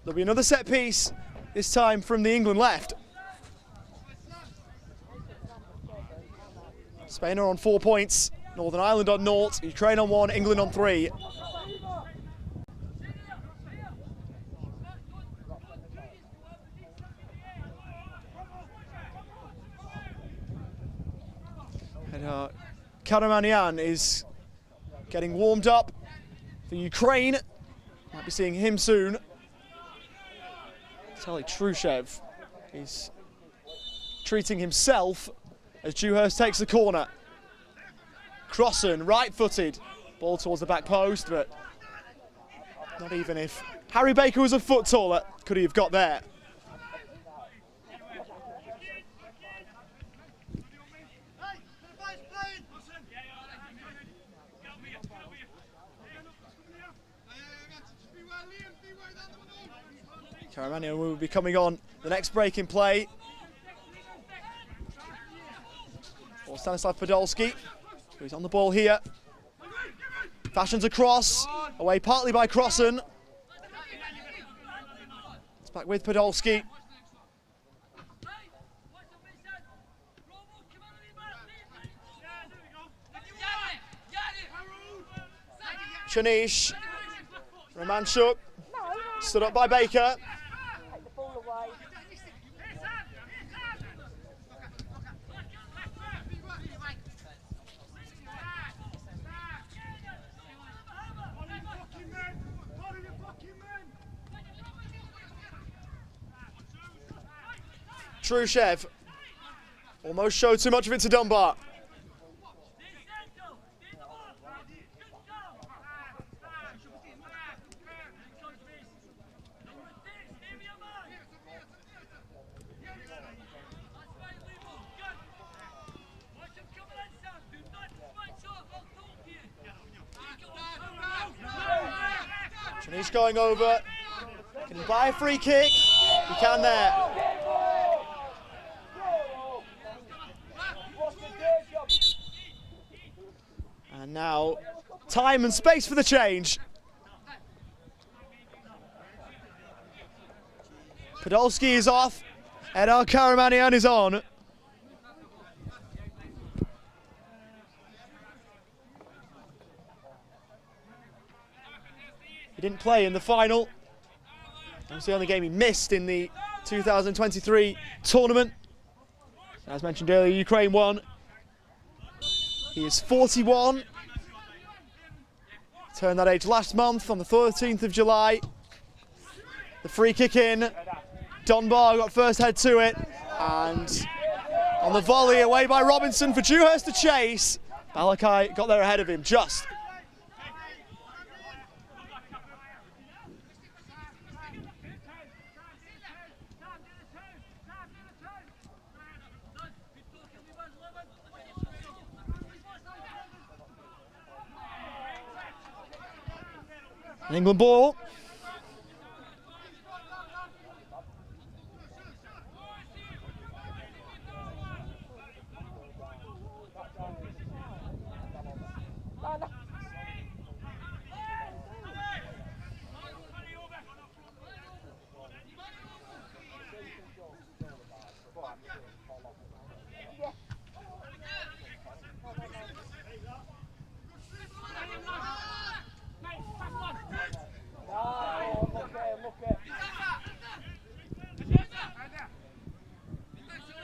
Speaker 1: there'll be another set piece, this time from the England left. Spain are on 4 points, Northern Ireland on 0, Ukraine on 1, England on 3. And Karamanyan is getting warmed up for Ukraine. Might be seeing him soon. Vitaly Trushev is treating himself as Dewhurst takes the corner. Crossan, right-footed. Ball towards the back post, but not even if Harry Baker was a foot taller could he have got there. Karamanyan will be coming on the next break in play. For Stanislav Podolski, who's on the ball here. Fashions a cross, away partly by Crossan. It's back with Podolski. Chanish, Romanchuk, stood up by Baker. Trushev almost showed too much of it to Dunbar. Chanish going over. Can he buy a free kick? He can there. And now, time and space for the change. Podolski is off. Edar Karamanian is on. He didn't play in the final. That was the only game he missed in the 2023 tournament. As mentioned earlier, Ukraine won. He is 41. Turned that age last month on the 13th of July. The free kick in. Dunbar got first head to it. And on the volley away by Robinson for Dewhurst to chase. Balakai got there ahead of him just. An England ball.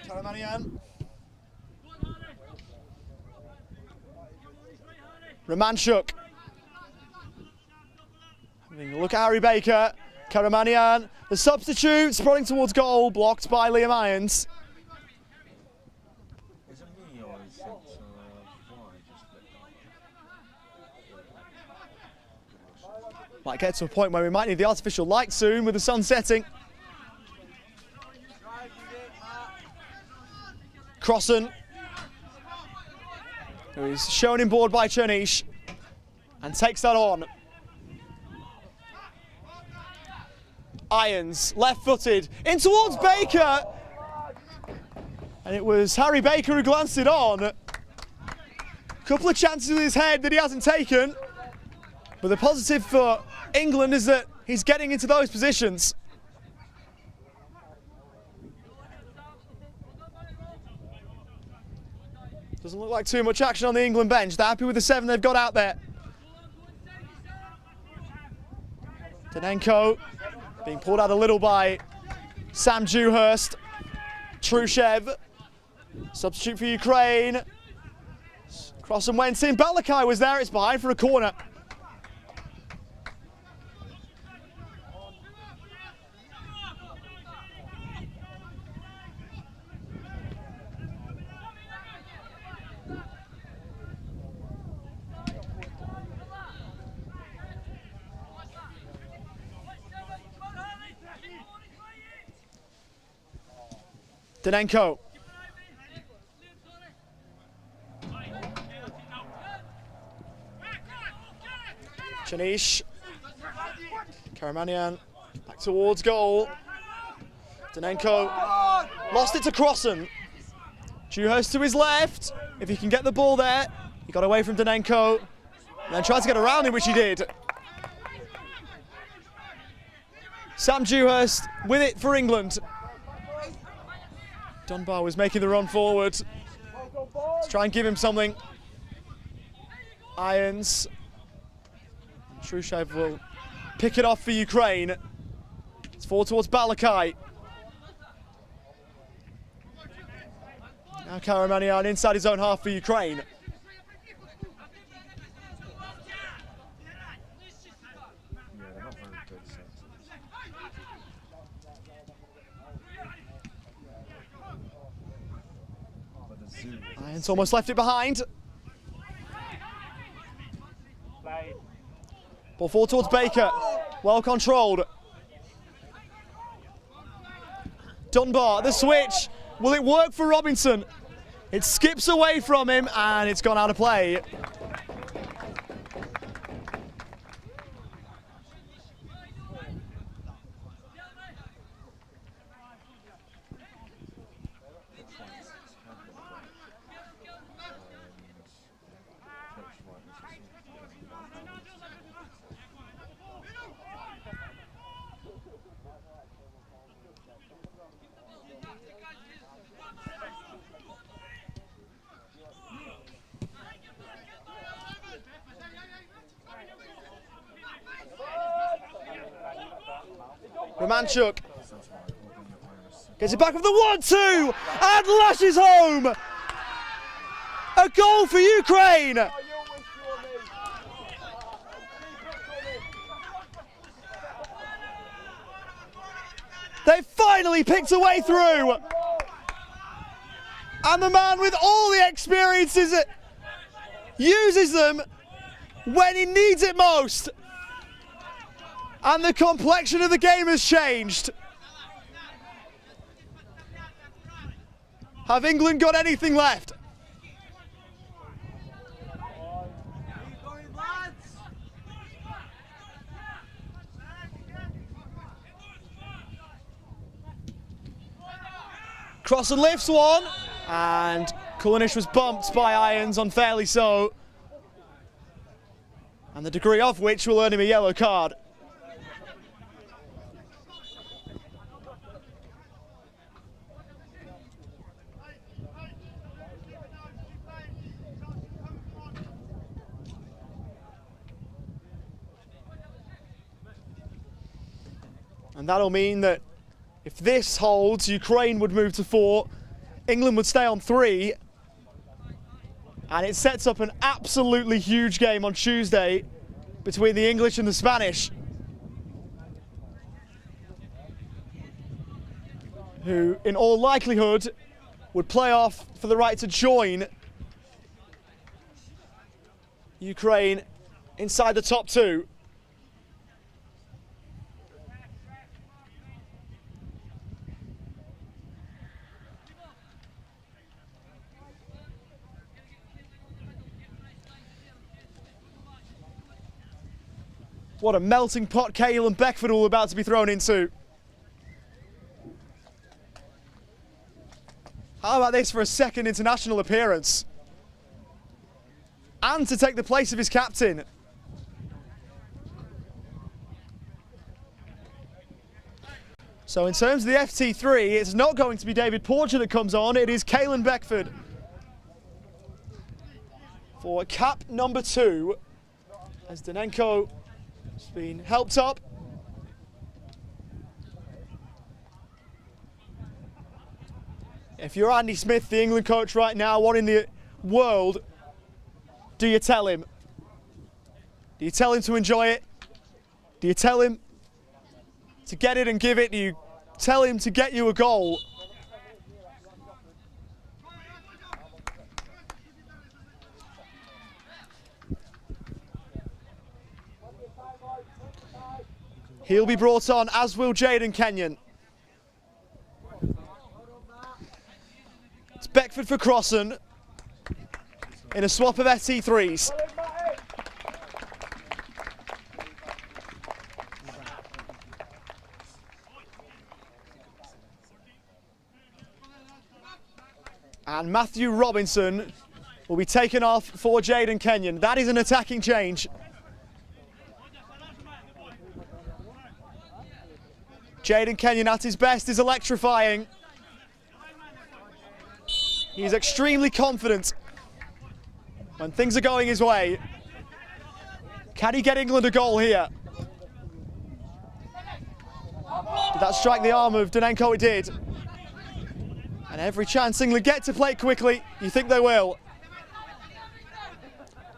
Speaker 1: Karamanian. Romanchuk. Having a look at Harry Baker. Karamanian, the substitute, sprawling towards goal, blocked by Liam Irons.
Speaker 5: Is it me or is it
Speaker 1: Might get to a point where we might need the artificial light soon with the sun setting. Crossan, who is shown in board by Chanish, and takes that on. Irons, left-footed, in towards Baker. And it was Harry Baker who glanced it on. A couple of chances with his head that he hasn't taken. But the positive for England is that he's getting into those positions. Doesn't look like too much action on the England bench. They're happy with the 7 they've got out there. Danenko being pulled out a little by Sam Dewhurst. Trushev, substitute for Ukraine. Crossan went in. Balakai was there. It's behind for a corner. Danenko. Chanish. Karamanian back towards goal. Danenko lost it to Crossan. Dewhurst to his left. If he can get the ball there. He got away from Danenko. And then tried to get around him, which he did. Sam Dewhurst with it for England. Dunbar was making the run forward. Let's try and give him something. Irons. Trushev will pick it off for Ukraine. It's forward towards Balakai. Now Karamanian inside his own half for Ukraine. Irons almost left it behind. Ball forward towards Baker. Well controlled. Dunbar, the switch. Will it work for Robinson? It skips away from him and it's gone out of play. Romanchuk gets it back with the 1-2 and lashes home. A goal for Ukraine. They finally picked a way through. And the man with all the experiences uses them when he needs it most. And the complexion of the game has changed. Have England got anything left? Crossan lifts one, and Kulinic was bumped by Irons, unfairly so. And the degree of which will earn him a yellow card. And that'll mean that if this holds, Ukraine would move to 4, England would stay on 3, and it sets up an absolutely huge game on Tuesday between the English and the Spanish, who in all likelihood would play off for the right to join Ukraine inside the top 2. What a melting pot Cahill and Beckford are all about to be thrown into. How about this for a second international appearance? And to take the place of his captain. So in terms of the FT3, it's not going to be David Porcher that comes on, it is Cahill and Beckford. For cap number 2, as Danenko has been helped up. If you're Andy Smith, the England coach right now, what in the world do you tell him? Do you tell him to enjoy it? Do you tell him to get it and give it? Do you tell him to get you a goal? He'll be brought on, as will Jaden Kenyon. It's Beckford for Crossan in a swap of ST3s. And Matthew Robinson will be taken off for Jaden Kenyon. That is an attacking change. Jaden Kenyon at his best is electrifying. He's extremely confident when things are going his way. Can he get England a goal here? Did that strike the arm of Danenko? It did. And every chance England get to play quickly. You think they will.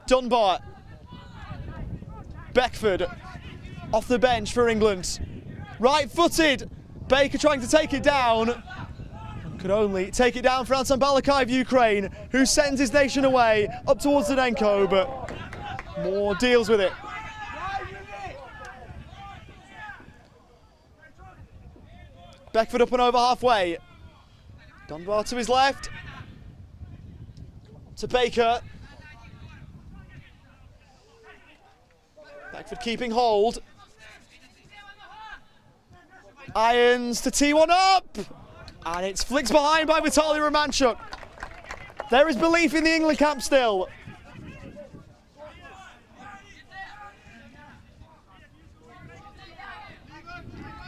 Speaker 1: Dunbar. Beckford off the bench for England. Right-footed. Baker trying to take it down. Could only take it down for Anton Balakai of Ukraine, who sends his nation away up towards Danenko, but more deals with it. Beckford up and over halfway. Dunbar to his left. To Baker. Beckford keeping hold. Irons to tee one up. And it's flicked behind by Vitaly Romanchuk. There is belief in the England camp still.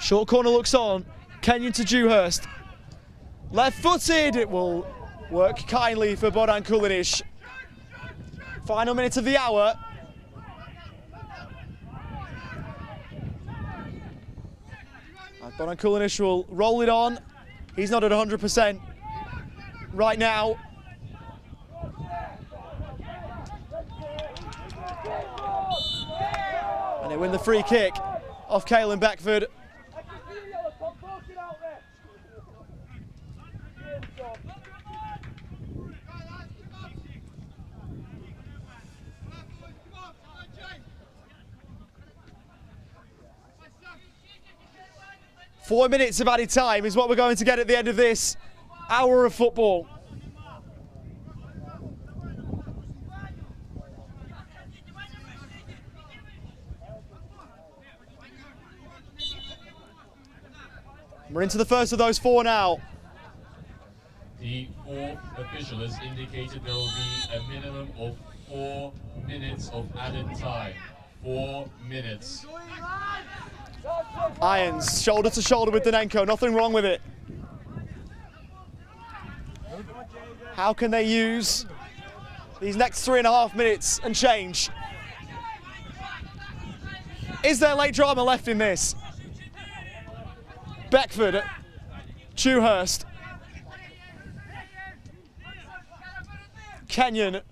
Speaker 1: Short corner looks on. Kenyon to Dewhurst. Left-footed. It will work kindly for Bodan Kulinic. Final minute of the hour. Bonan Kulinic will roll it on. He's not at 100% right now. And they win the free kick off Caelan Beckford. Four minutes of added time is what we're going to get at the end of this hour of football. We're into the first of those four now.
Speaker 2: The fourth official has indicated there will be a minimum of 4 minutes of added time. 4 minutes.
Speaker 1: Irons, shoulder to shoulder with Danenko, nothing wrong with it. How can they use these next 3.5 minutes and change? Is there late drama left in this? Beckford, Dewhurst, Kenyon,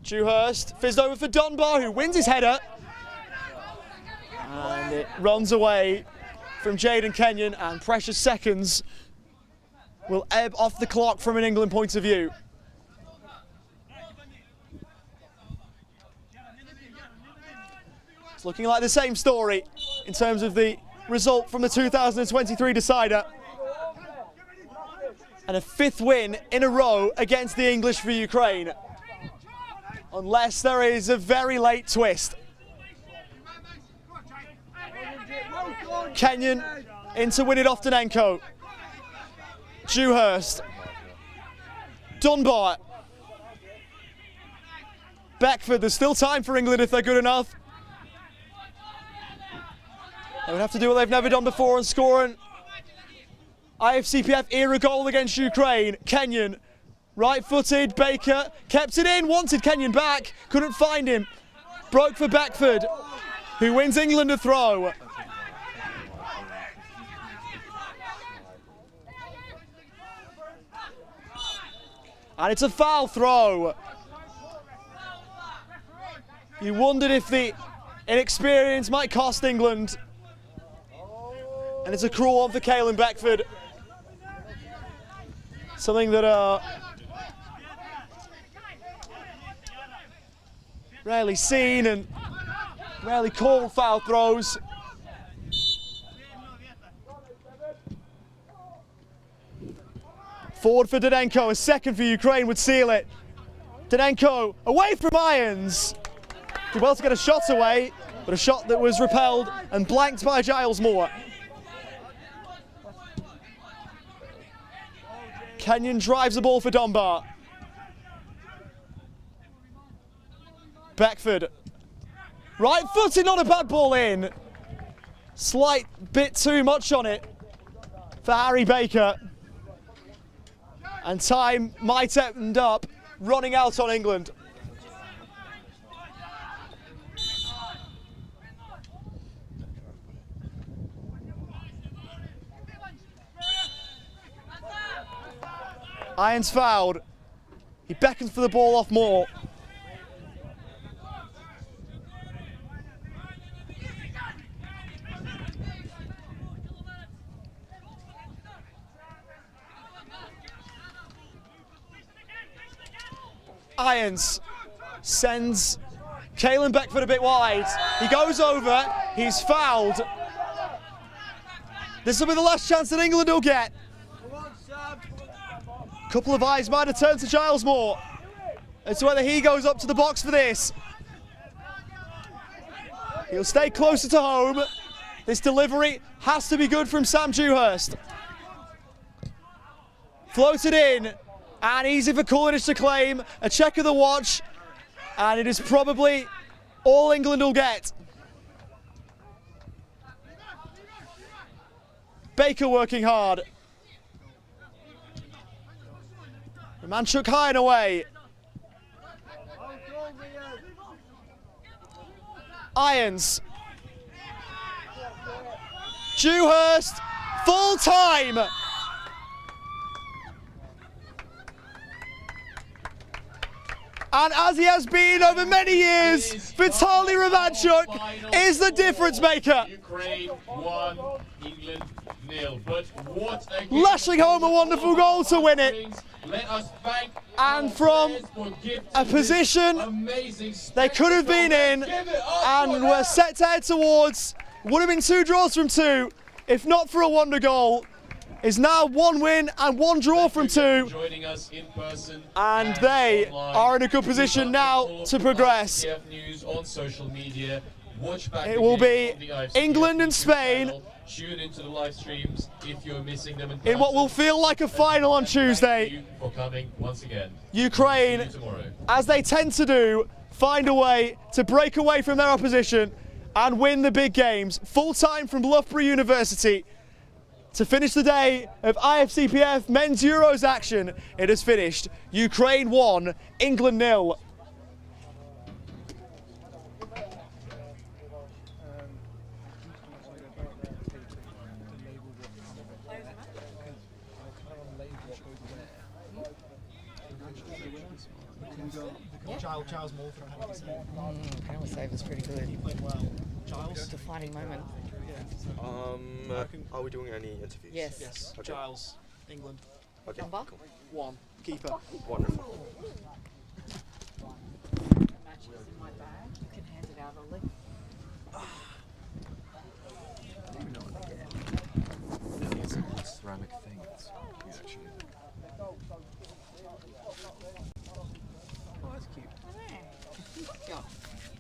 Speaker 1: Dewhurst, fizzed over for Dunbar, who wins his header. And it runs away from Jaden Kenyon, and precious seconds will ebb off the clock from an England point of view. It's looking like the same story in terms of the result from the 2023 decider. And a 5th win in a row against the English for Ukraine. Unless there is a very late twist. Kenyon in to win it off Danenko. Dewhurst. Dunbar. Beckford, there's still time for England if they're good enough. They would have to do what they've never done before and score an IFCPF era goal against Ukraine. Kenyon, right-footed, Baker, kept it in, wanted Kenyon back, couldn't find him. Broke for Beckford, who wins England a throw. And it's a foul throw. You wondered if the inexperience might cost England. And it's a cruel one for Caelan Beckford. Something that rarely seen and rarely called foul throws. Forward for Danenko, a second for Ukraine would seal it. Danenko away from Irons. Did well to get a shot away, but a shot that was repelled and blanked by Giles Moore. Kenyon drives the ball for Dunbar. Beckford. Right footed, not a bad ball in. Slight bit too much on it for Harry Baker. And time might end up running out on England. Irons fouled. He beckons for the ball off Moore. Irons sends Caelan Beckford a bit wide. He goes over, he's fouled. This will be the last chance that England will get. A couple of eyes might have turned to Giles Moore as to whether he goes up to the box for this. He'll stay closer to home. This delivery has to be good from Sam Dewhurst. Floated in. And easy for Kulinic to claim, a check of the watch, and it is probably all England will get. Baker working hard. Romanchuk high and away. Irons. Dewhurst, full time. And as he has been over many years, Vitaly Romanchuk is the difference maker.
Speaker 2: Ukraine 1, England 0. But what a
Speaker 1: Lashing home a wonderful goal to win it.
Speaker 2: Let us thank
Speaker 1: And from a position they could have been in and were set to head towards, would have been 2 draws from 2, if not for a wonder goal, is now 1 win and 1 draw from 2.
Speaker 2: Joining us in person
Speaker 1: And they are in a good position now to progress.
Speaker 2: IFCPF news on social media. Watch back
Speaker 1: It will be
Speaker 2: on the IFCPF
Speaker 1: England and
Speaker 2: YouTube
Speaker 1: Spain.
Speaker 2: channel. Tune into the live streams if you're missing them
Speaker 1: In what will feel like a final on
Speaker 2: Thank
Speaker 1: Tuesday.
Speaker 2: you for coming once again.
Speaker 1: Ukraine,
Speaker 2: See you tomorrow.
Speaker 1: as they tend to do, find a way to break away from their opposition and win the big games. Full time from Loughborough University. To finish the day of IFCPF Men's Euros action, it has finished. Ukraine 1, England 0.
Speaker 5: Giles Moore for
Speaker 6: Penalty save was pretty good.
Speaker 5: He played well. Giles?
Speaker 6: Defining moment.
Speaker 7: Are we doing any interviews?
Speaker 6: Yes.
Speaker 5: Yes.
Speaker 7: Okay.
Speaker 5: Giles, England.
Speaker 7: Okay.
Speaker 6: Number?
Speaker 7: Cool.
Speaker 5: 1. Keeper.
Speaker 7: Wonderful.
Speaker 6: Matches in my bag. You can hand it out, Ollie.
Speaker 7: It's a little ceramic thing. It's actually.
Speaker 5: Oh, that's cute.
Speaker 6: Yeah.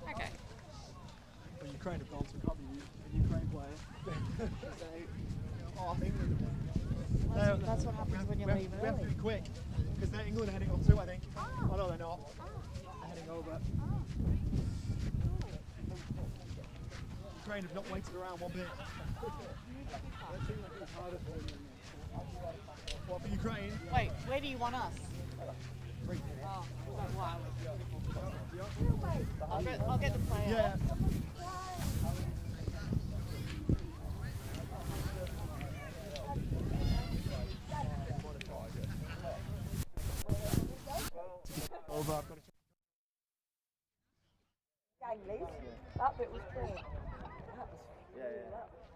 Speaker 6: Okay.
Speaker 5: Well, Ukraine have gone, so it can't be a Ukraine player. Oh, England.
Speaker 6: That's what happens when you leave
Speaker 5: We have to
Speaker 6: early.
Speaker 5: be quick, because they're England are heading on too, I think. Oh, no, they're not. They're heading over. Ukraine have not waited around one bit. What for Ukraine?
Speaker 6: Wait, where do you want us? Oh, wow. I'll get the player.
Speaker 5: Yeah. Over. I've got to
Speaker 8: Ganglies. That bit was brilliant.
Speaker 9: Yeah.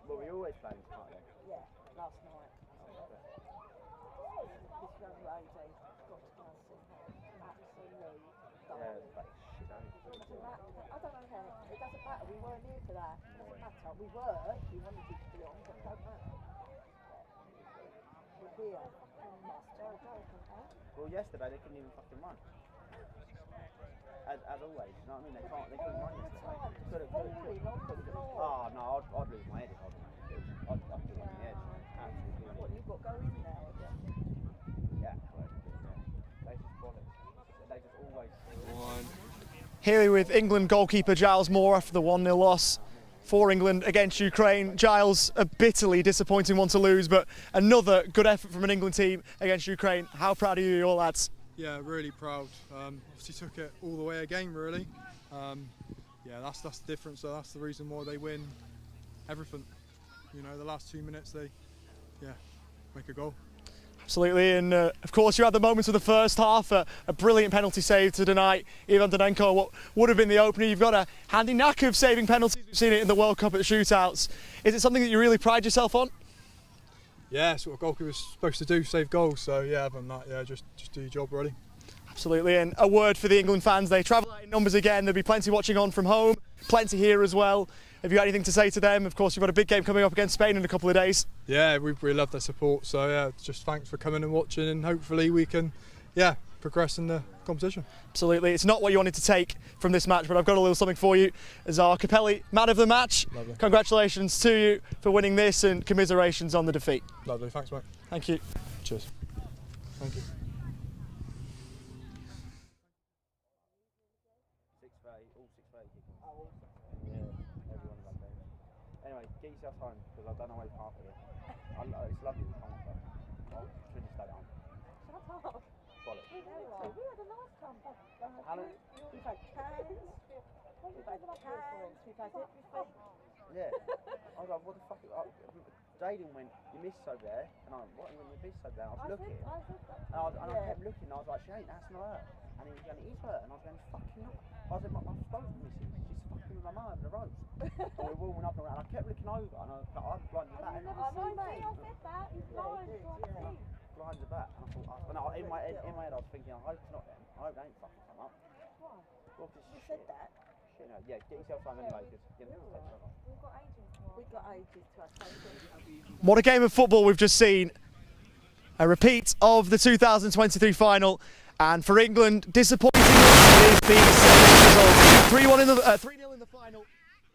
Speaker 9: Well, we always play in part then.
Speaker 8: Yeah, last night. This young lady got to go and see her. Absolutely.
Speaker 9: Yeah, it's like shit, ain't it?
Speaker 8: Doesn't matter. I don't know how. It doesn't matter. We weren't here for that. It doesn't matter. We wanted you to be on, but it don't matter. We're here.
Speaker 9: Well, yesterday they couldn't even fucking run. As always, you know what I mean? They couldn't run yesterday. Oh no, I'd lose my head if I was on the pitch. I'd be on the edge. Absolutely.
Speaker 8: What, you've got to go in there?
Speaker 9: Yeah, they just bought it. They just always.
Speaker 1: Here with England goalkeeper Giles Moore after the 1-0 loss for England against Ukraine. Giles, a bitterly disappointing one to lose, but another good effort from an England team against Ukraine. How proud are you, your lads?
Speaker 10: Yeah, really proud. Obviously took it all the way again, really. Yeah, that's the difference. So that's the reason why they win everything. You know, the last 2 minutes they, make a goal.
Speaker 1: Absolutely, and of course you had the moments of the first half, a brilliant penalty save to deny Ivan Donenko what would have been the opener. You've got a handy knack of saving penalties. We've seen it in the World Cup at the shootouts. Is it something that you really pride yourself on?
Speaker 10: Yeah, that's what a goalkeeper's supposed to do, save goals. So yeah, other than that, just do your job, really.
Speaker 1: Absolutely, and a word for the England fans. They travel out in numbers again. There'll be plenty watching on from home, plenty here as well. Have you got anything to say to them? Of course, you've got a big game coming up against Spain in a couple of days.
Speaker 10: Yeah, we love their support. So yeah, just thanks for coming and watching, and hopefully we can, progress in the competition.
Speaker 1: Absolutely, it's not what you wanted to take from this match, but I've got a little something for you as our Capelli man of the match.
Speaker 10: Lovely.
Speaker 1: Congratulations to you for winning this, and commiserations on the defeat.
Speaker 10: Lovely, thanks mate.
Speaker 1: Thank you.
Speaker 10: Cheers. Thank you.
Speaker 9: 6:30, all 6:30 kicking. Yeah, every one of them games. Anyway, get yourself home because I don't know where to park here. It's lovely to come up. I'll finish stay home.
Speaker 8: Shut up.
Speaker 9: Bollocks.
Speaker 8: We had a nice comeback. We've had cans, we've had everything.
Speaker 9: Yeah. I was like, what the fuck? Jaden went, you missed over there, and I went, what? You missed over there? I was looking,
Speaker 8: I said that.
Speaker 9: and I kept looking, and I was like, she ain't, that's not her. And he was going, it is her, and I was going, fucking not. I was like, my phone's missing. She's fucking with my mum over the road. And we were warming up and around. I kept looking over, and I blinded the back.
Speaker 8: I said that. He's blind.
Speaker 9: Blinded the back, and I thought, in my head, I was thinking, I hope it's not them. I hope they ain't fucking come up.
Speaker 8: Why?
Speaker 9: Well, 'cause
Speaker 8: You
Speaker 9: shit.
Speaker 8: said that.
Speaker 9: Shit, no, yeah, get yourself time anyway, because
Speaker 8: We've got ages to our
Speaker 1: What a game of football we've just seen. A repeat of the 2023 final. And for England, disappointing it is the same result. 3-0 in the final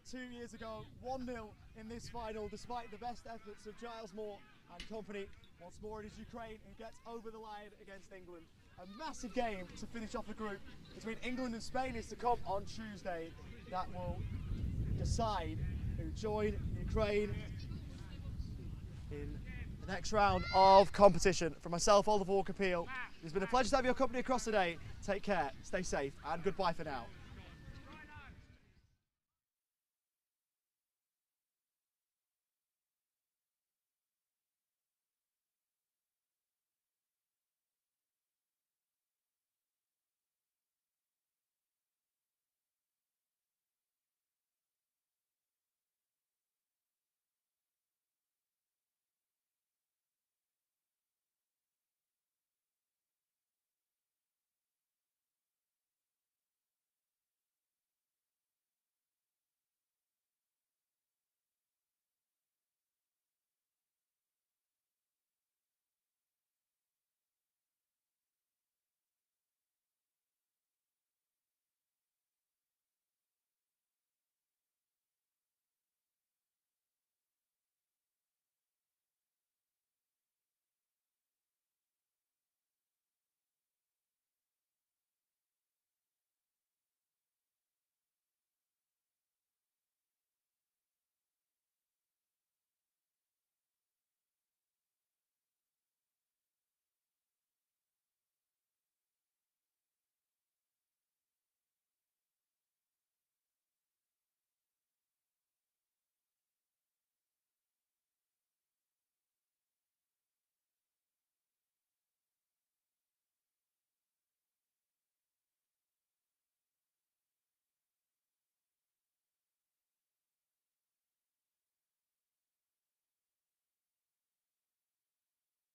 Speaker 1: 2 years ago, 1-0 in this final, despite the best efforts of Giles Moore and company. Once more it is Ukraine who gets over the line against England. A massive game to finish off the group between England and Spain is to come on Tuesday. That will decide who join Ukraine in the next round of competition. From myself, Oliver Walker-Peel, it's been a pleasure to have your company across the day. Take care, stay safe, and goodbye for now.